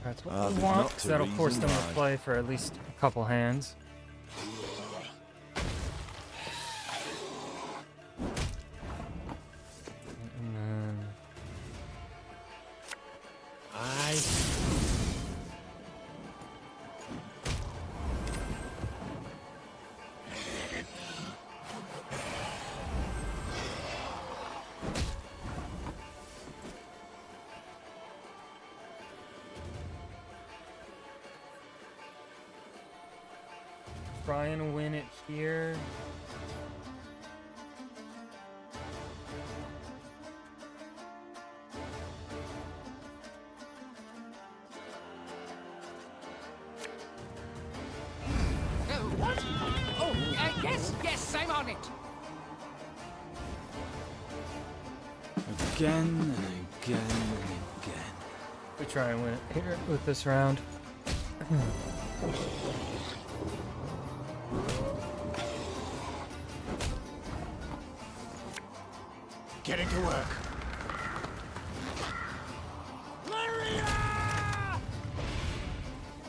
That's what we want, 'cause that'll force them to play for at least a couple hands. And then... try and win it here. What? Oh, yes, I'm on it. Again and again and again. We try and win it here with this round. Getting to work.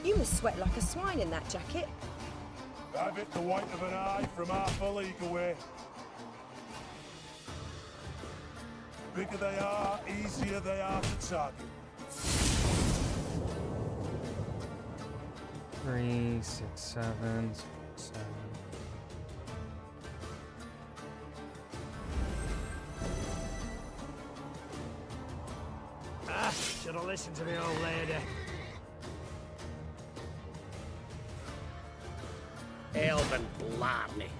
You must sweat like a swine in that jacket. Have it the white of an eye from half a league away. Bigger they are, easier they are to target. 3, 6, 7, 7. Should have listened to the old lady. Elven blarney.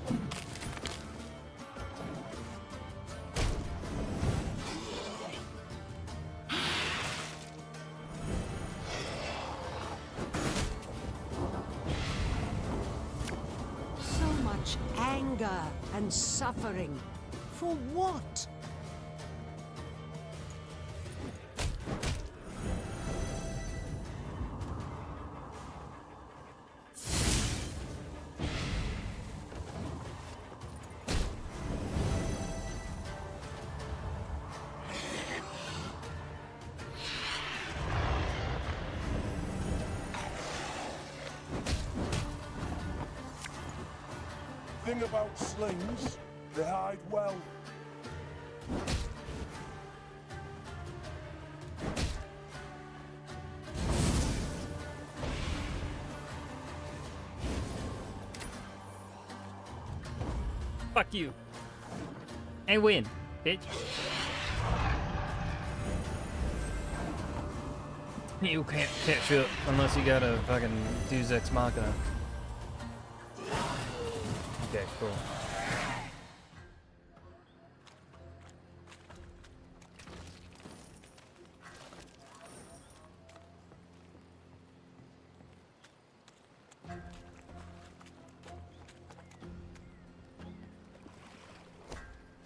So much anger and suffering. For what? Thing about slings, they hide well. Fuck you. I win, bitch. You can't catch up unless you got a fucking Deus Ex Machina. Okay, cool.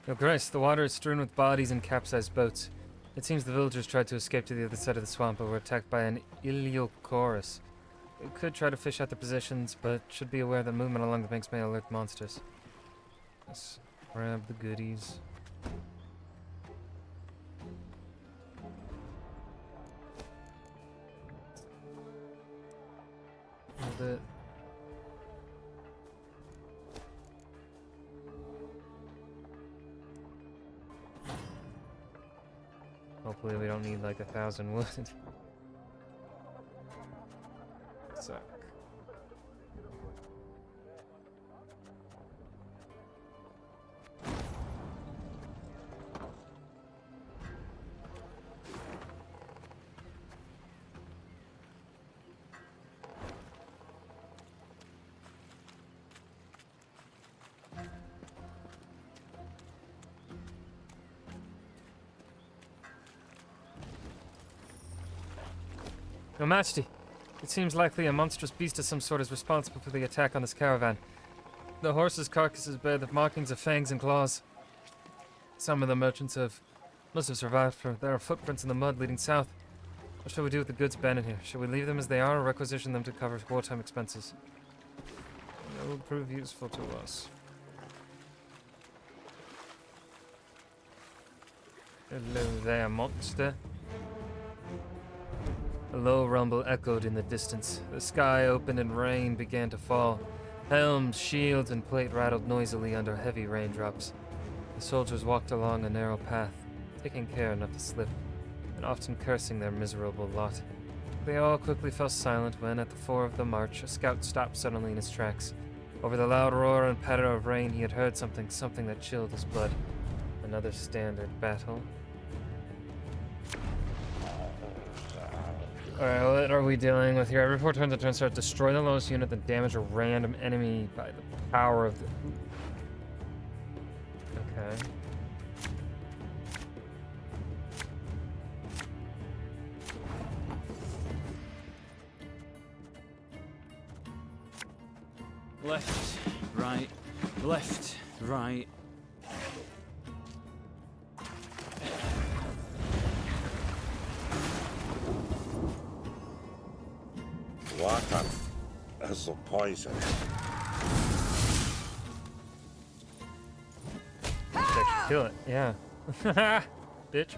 Oh Christ, the water is strewn with bodies and capsized boats. It seems the villagers tried to escape to the other side of the swamp but were attacked by an Iliochorus. We could try to fish out their positions, but should be aware that movement along the banks may alert monsters. Let's grab the goodies. A little bit. Hopefully we don't need like 1,000 wood. Suck. Your Majesty, it seems likely a monstrous beast of some sort is responsible for the attack on this caravan. The horses' carcasses bear the markings of fangs and claws. Some of the merchants must have survived, for there are footprints in the mud leading south. What shall we do with the goods abandoned here? Shall we leave them as they are or requisition them to cover wartime expenses? That will prove useful to us. Hello there, monster. A low rumble echoed in the distance. The sky opened and rain began to fall. Helms, shields, and plate rattled noisily under heavy raindrops. The soldiers walked along a narrow path, taking care not to slip, and often cursing their miserable lot. They all quickly fell silent when, at the fore of the march, a scout stopped suddenly in his tracks. Over the loud roar and patter of rain, he had heard something that chilled his blood. Another standard battle. Alright, what are we dealing with here? Every 4 turns, a turn start, destroy the lowest unit, then damage a random enemy by the power of the... Okay. Left, right, left, right. Water is the poison. Bitch, kill it, yeah. Bitch.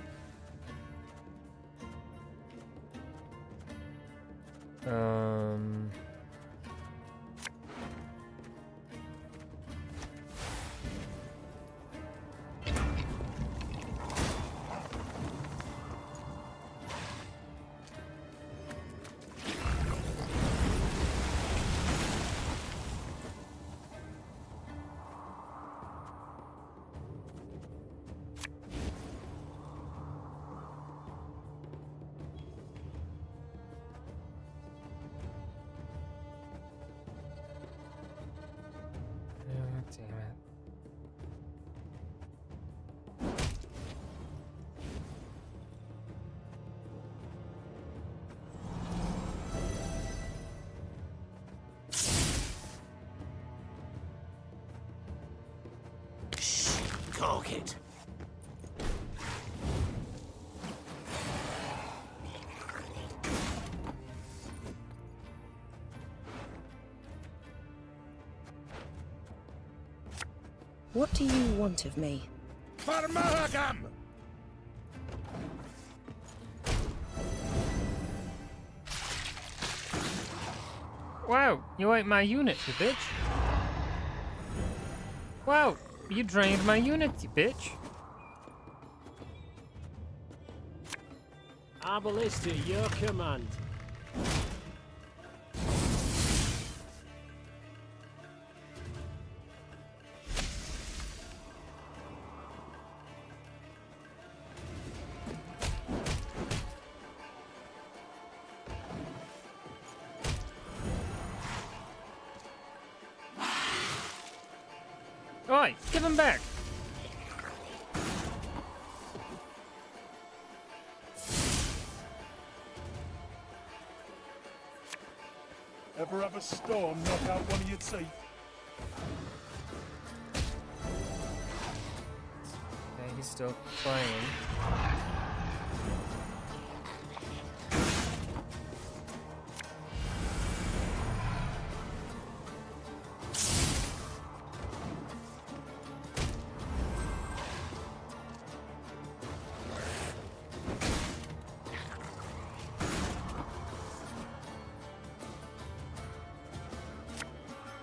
Damn it. Cock it. What do you want of me? For Mahagam! Wow, you ate my unit, you bitch. Wow, you drained my unit, you bitch. Our ballista, your command. Oi, give him back. Ever have a storm knock out one of your teeth? Okay, he's still playing.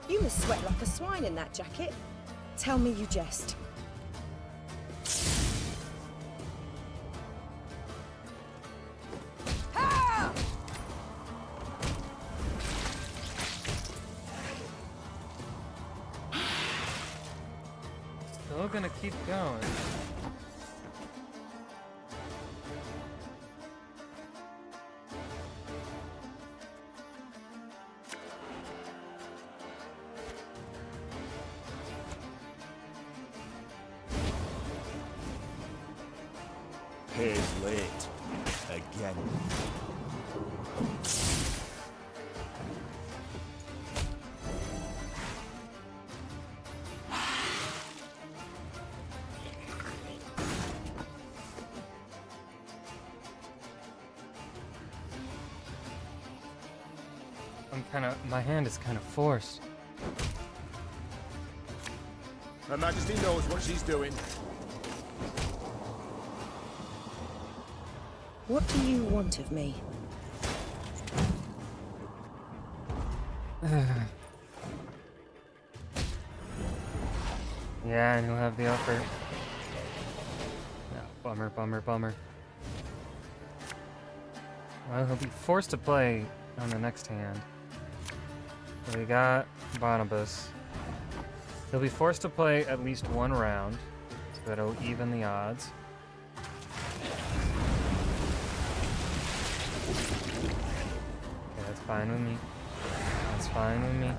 You must sweat like a swine in that jacket. Tell me you jest. Still gonna keep going. Pays late. Again. My hand is kind of forced. Her Majesty knows what she's doing. What do you want of me? Yeah, and he'll have the upper. No, bummer, bummer, bummer. Well, he'll be forced to play on the next hand. So we got Barnabas. He'll be forced to play at least one round, so that'll even the odds. Okay, that's fine with me. That's fine with me.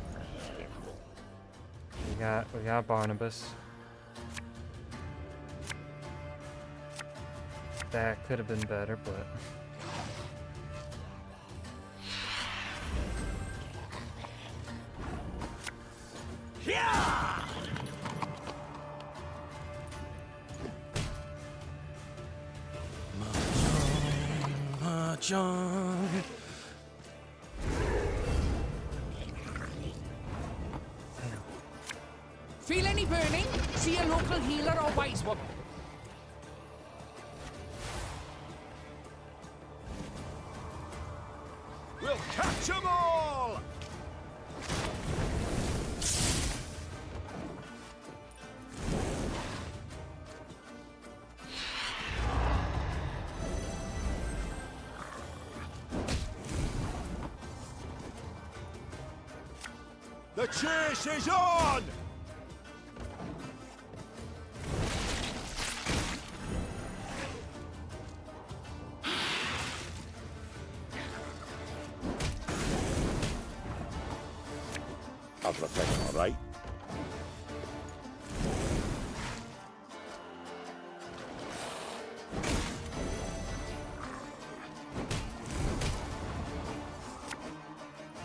We got Barnabas. That could have been better, but Yeah! Mahjong. Feel any burning? See a local healer or wise woman? We'll catch 'em all! The chase is on! I'll protect him, all right?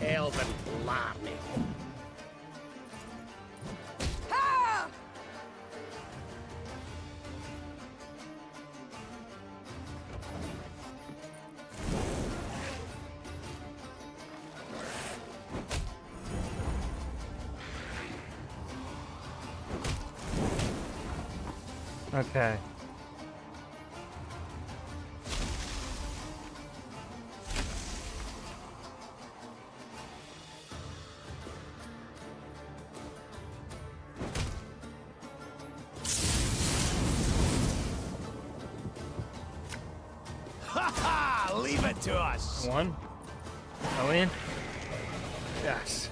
Elven blarney. okay. Ha ha! Leave it to us! One. Go in. Yes.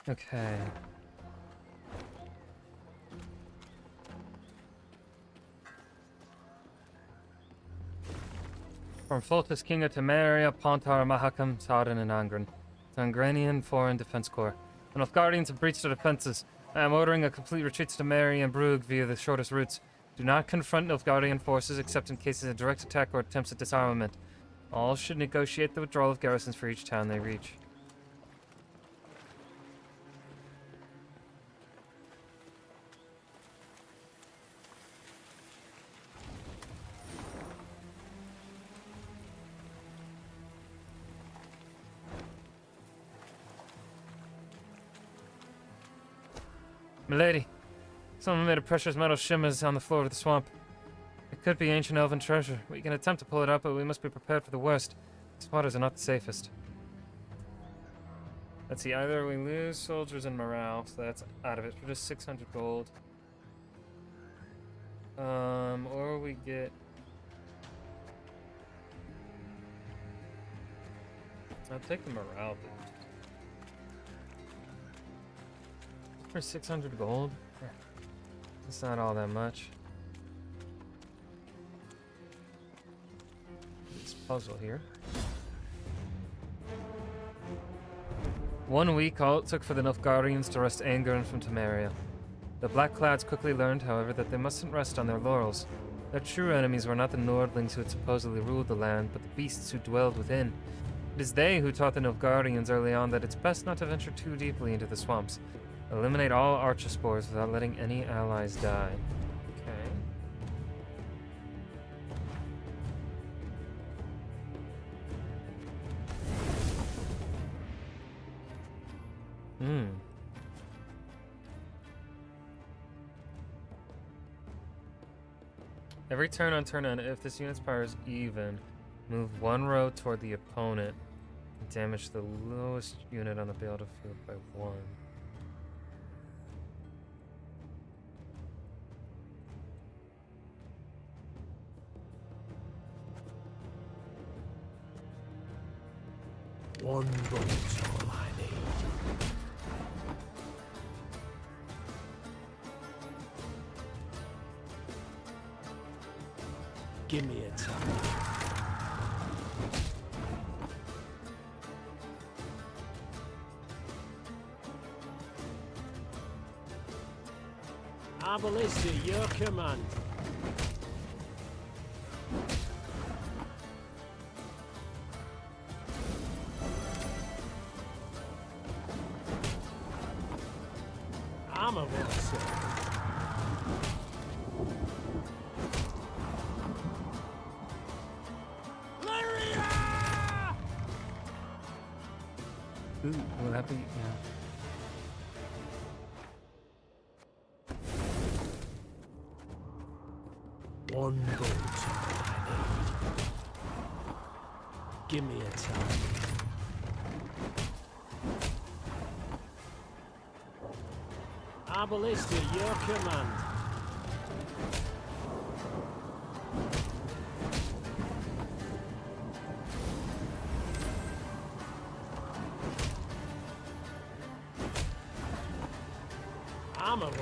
Okay. From Foltus, King of Temeria, Pontar, Mahakam, Sardan, and Angren. Tangranian Foreign Defense Corps. The Nilfgaardians have breached our defenses. I am ordering a complete retreat to Temeria and Brugge via the shortest routes. Do not confront Nilfgaardian forces except in cases of direct attack or attempts at disarmament. All should negotiate the withdrawal of garrisons for each town they reach. Milady, someone made a precious metal shimmers on the floor of the swamp. It could be ancient elven treasure. We can attempt to pull it out, but we must be prepared for the worst. These waters are not the safest. Let's see, either we lose soldiers and morale, so that's out of it for just 600 gold. Or we get... I'll take the morale boost. For 600 gold? It's not all that much. This puzzle here. 1 week all it took for the Nilfgaardians to wrest Angren from Temeria. The Blackclads quickly learned, however, that they mustn't rest on their laurels. Their true enemies were not the Nordlings who had supposedly ruled the land, but the beasts who dwelled within. It is they who taught the Nilfgaardians early on that it's best not to venture too deeply into the swamps. Eliminate all archospores without letting any allies die. Okay. Every turn on turn end, if this unit's power is even, move 1 row toward the opponent and damage the lowest unit on the battlefield by 1. One bullet's all I need. Give me a time. Ballista, your command. I'm a one, sir. Ooh, will that be? Yeah. One bolt I need. Give me a time. Ballista, your command. I'm a one.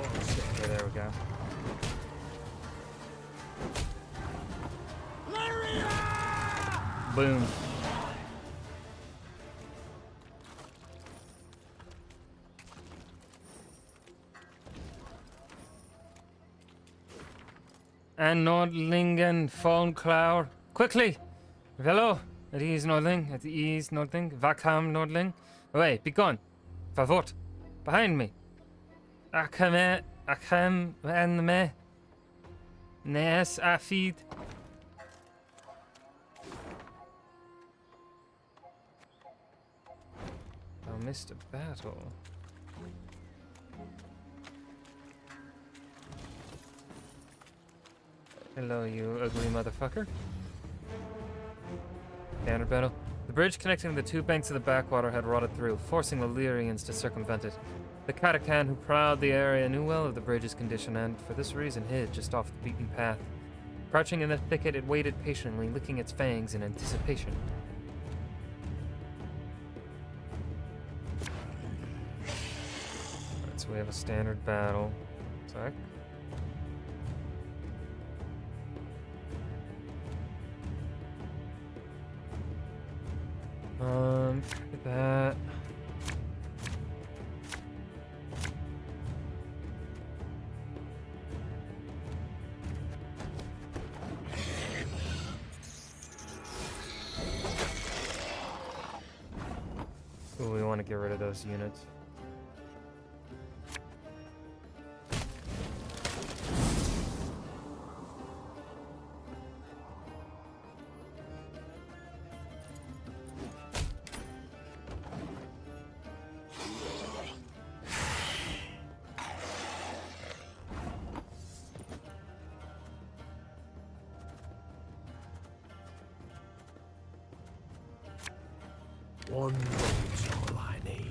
Okay, there we go. Boom. And Nordlingen Falnclour. Quickly! Velo! At ease, Nordling. At ease, Nordling. Vakam, Nordling. Away, be gone. Favort. Behind me. Akame. Akam. And me. Nes afid. I missed a battle. Hello, you ugly motherfucker. Standard battle. The bridge connecting the 2 banks of the backwater had rotted through, forcing the Lyrians to circumvent it. The Katakan who prowled the area knew well of the bridge's condition and, for this reason, hid just off the beaten path. Crouching in the thicket, it waited patiently, licking its fangs in anticipation. Alright, so we have a standard battle. Sec. Look at that. Ooh, we want to get rid of those units. One road's all I need.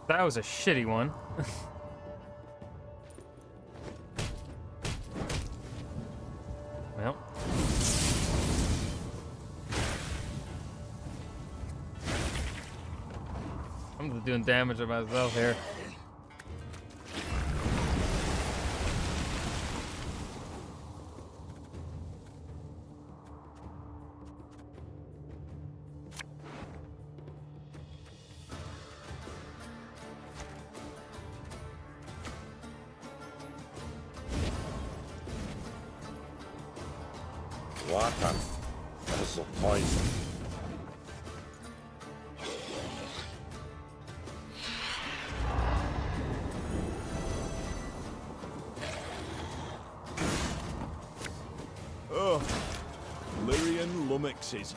That was a shitty one. Well. I'm just doing damage to myself here. Water. This'll poison. Oh, Lyrian lummoxes.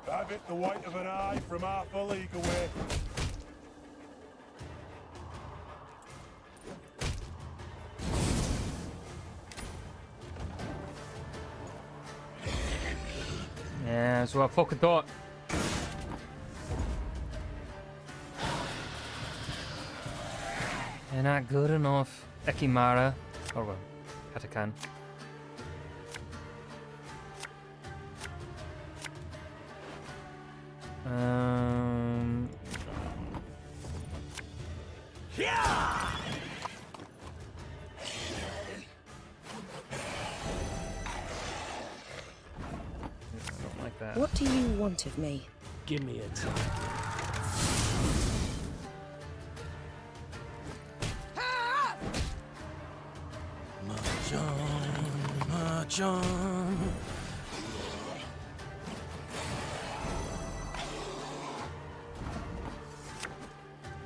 Have it the white of an eye from half a league away. Yeah, that's what I fucking thought. They're not good enough, Ekimara. Oh well, Katakan. What do you want of me? Give me a time. Mahjong.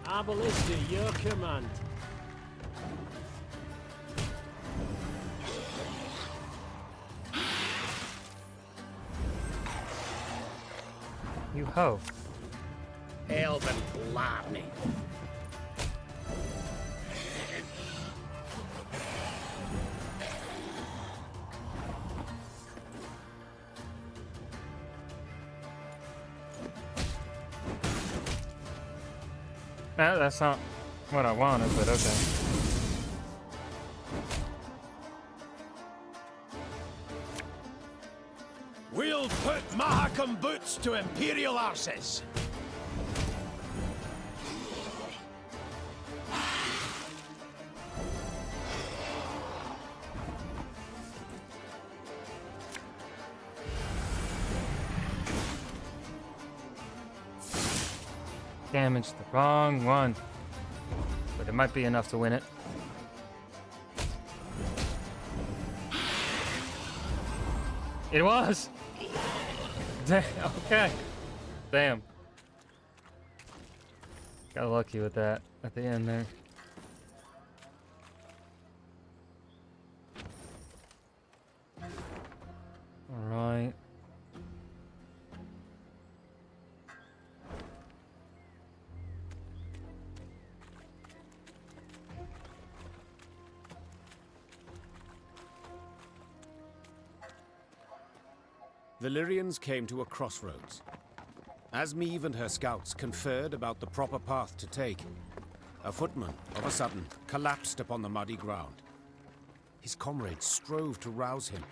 Arbalista, your command. You ho. Elven blarney. That's not what I wanted, but okay. We'll put Mahakam boots to Imperial arses. Damaged the wrong one. But it might be enough to win it. It was! Damn, okay. Damn. Got lucky with that at the end there. Alright. The Lyrians came to a crossroads. As Meve and her scouts conferred about the proper path to take, a footman, of a sudden, collapsed upon the muddy ground. His comrades strove to rouse him.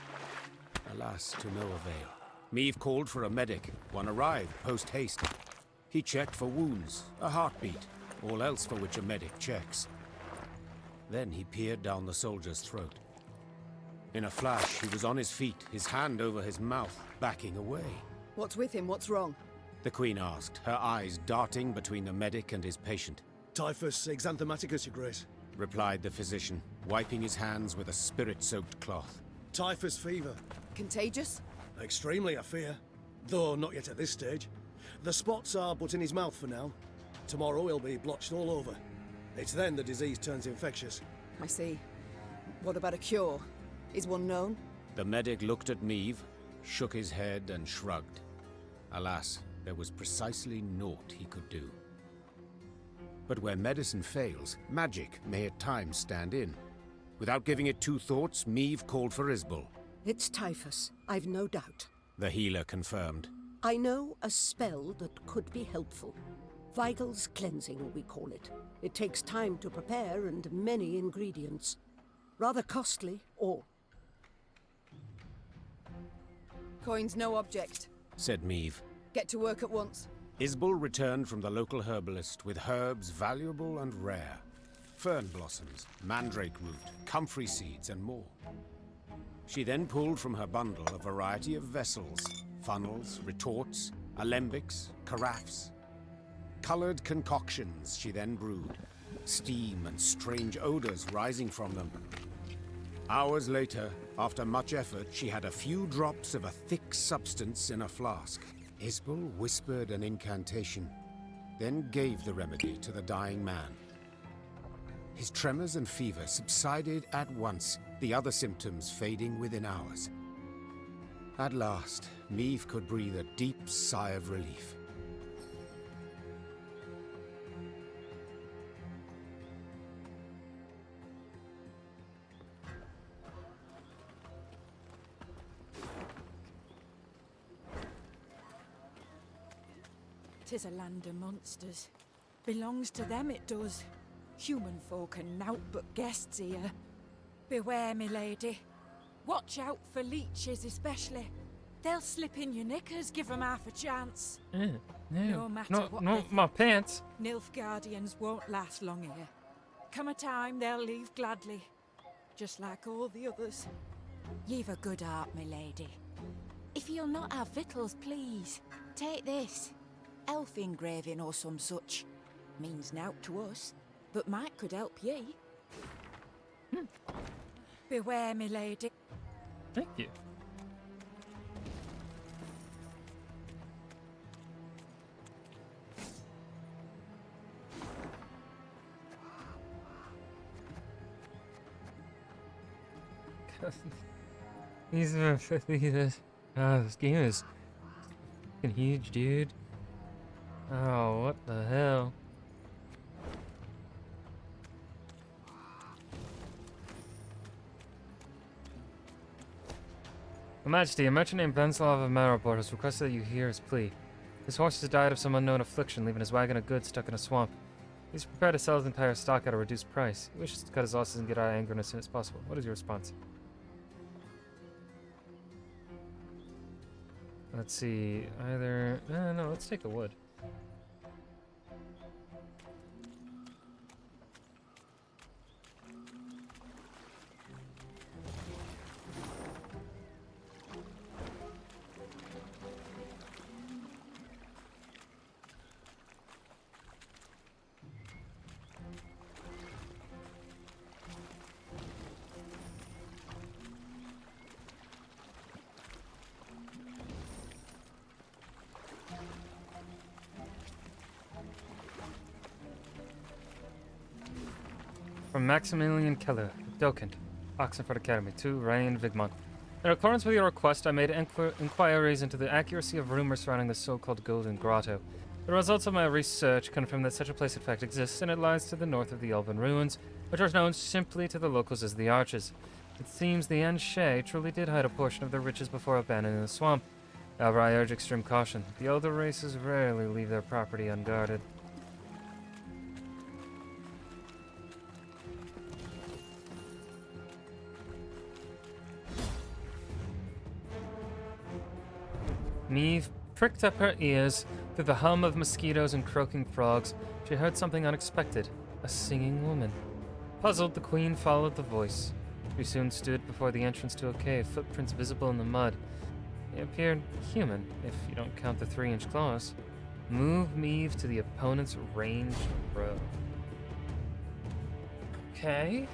Alas, to no avail. Meve called for a medic. One arrived, post-haste. He checked for wounds, a heartbeat, all else for which a medic checks. Then he peered down the soldier's throat. In a flash, he was on his feet, his hand over his mouth, backing away. What's with him? What's wrong? The Queen asked, her eyes darting between the medic and his patient. Typhus exanthematicus, Your Grace. Replied the physician, wiping his hands with a spirit-soaked cloth. Typhus fever. Contagious? Extremely, I fear. Though not yet at this stage. The spots are but in his mouth for now. Tomorrow he'll be blotched all over. It's then the disease turns infectious. I see. What about a cure? Is one known? The medic looked at Meve, shook his head and shrugged. Alas, there was precisely naught he could do. But where medicine fails, magic may at times stand in. Without giving it two thoughts, Meve called for Isbel. It's typhus, I've no doubt. The healer confirmed. I know a spell that could be helpful. Vigal's cleansing, we call it. It takes time to prepare and many ingredients. Rather costly, or... Coin's no object, said Meve. Get to work at once. Isbel returned from the local herbalist with herbs valuable and rare. Fern blossoms, mandrake root, comfrey seeds, and more. She then pulled from her bundle a variety of vessels, funnels, retorts, alembics, carafes. Colored concoctions she then brewed, steam and strange odors rising from them. Hours later, after much effort, she had a few drops of a thick substance in a flask. Isbel whispered an incantation, then gave the remedy to the dying man. His tremors and fever subsided at once, the other symptoms fading within hours. At last, Meve could breathe a deep sigh of relief. "'Tis a land of monsters. Belongs to them, it does. Human folk are nowt but guests here. Beware, me lady. Watch out for leeches especially. They'll slip in your knickers, give 'em half a chance. No matter what no, my pants. Nilfgaardians won't last long here. Come a time, they'll leave gladly. Just like all the others. Ye've a good heart, my lady. If you'll not have victuals, please, take this. Elf engraving or some such. Means nowt to us, but might could help ye. Beware, my lady. Thank you. This game is fucking huge, dude. Oh, what the hell? Your Majesty, a merchant named Venslav of Maribor has requested that you hear his plea. His horse has died of some unknown affliction, leaving his wagon of goods stuck in a swamp. He's prepared to sell his entire stock at a reduced price. He wishes to cut his losses and get out of anger as soon as possible. What is your response? Let's see, either... no, let's take the wood. from Maximilian Keller, Dokent, Oxenford Academy, to Ryan Vigmont. In accordance with your request, I made inquiries into the accuracy of rumors surrounding the so-called Golden Grotto. The results of my research confirm that such a place in fact exists, and it lies to the north of the Elven Ruins, which are known simply to the locals as the Arches. It seems the Anshe truly did hide a portion of their riches before abandoning the swamp. However, I urge extreme caution. The elder races rarely leave their property unguarded. Meve pricked up her ears. Through the hum of mosquitoes and croaking frogs, she heard something unexpected. A singing woman. Puzzled, the queen followed the voice. She soon stood before the entrance to a cave, footprints visible in the mud. They appeared human, if you don't count the 3-inch claws. Move Meve to the opponent's ranged row. Okay.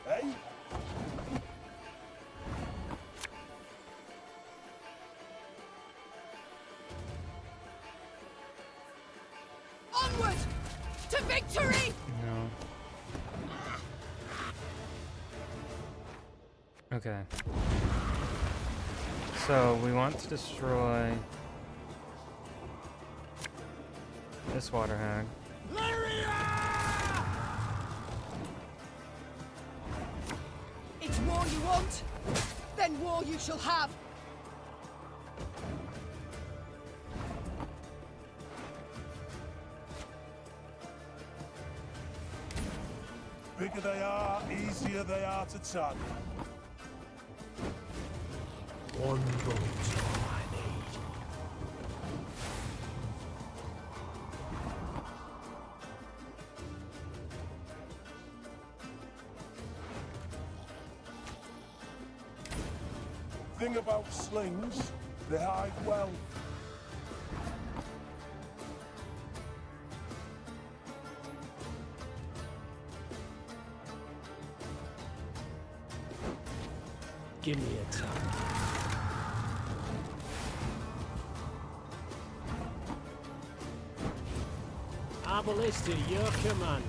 Hey? Onward! To victory! No. Okay. So, we want to destroy this water hag. It's war you want? Then war you shall have! Bigger they are, easier they are to target. One boat I need. Thing about slings, they hide well. Give me a time. Our ballista, your command.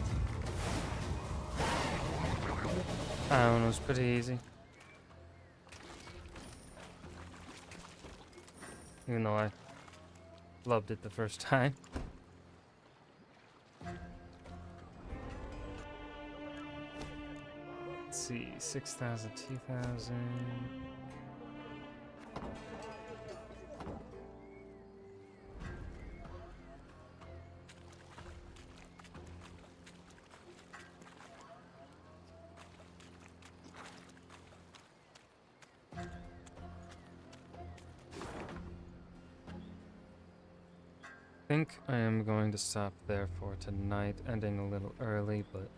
That one was pretty easy. Even though I loved it the first time. Let's see, 6,000, 2,000. I think I am going to stop there for tonight, ending a little early, but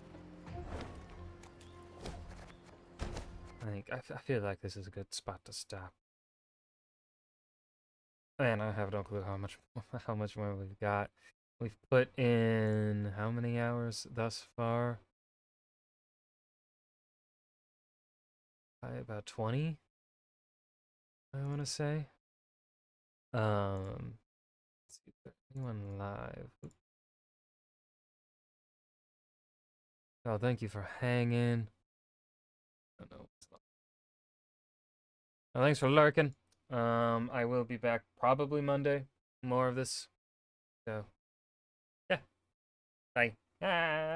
I feel like this is a good spot to stop. And I have no clue how much more we've got. We've put in how many hours thus far? Probably about 20, I want to say. Let's see if there's anyone live. Oh, thank you for hanging. don't know. Well, thanks for lurking. I will be back probably Monday. More of this. So, yeah. Bye. Ah.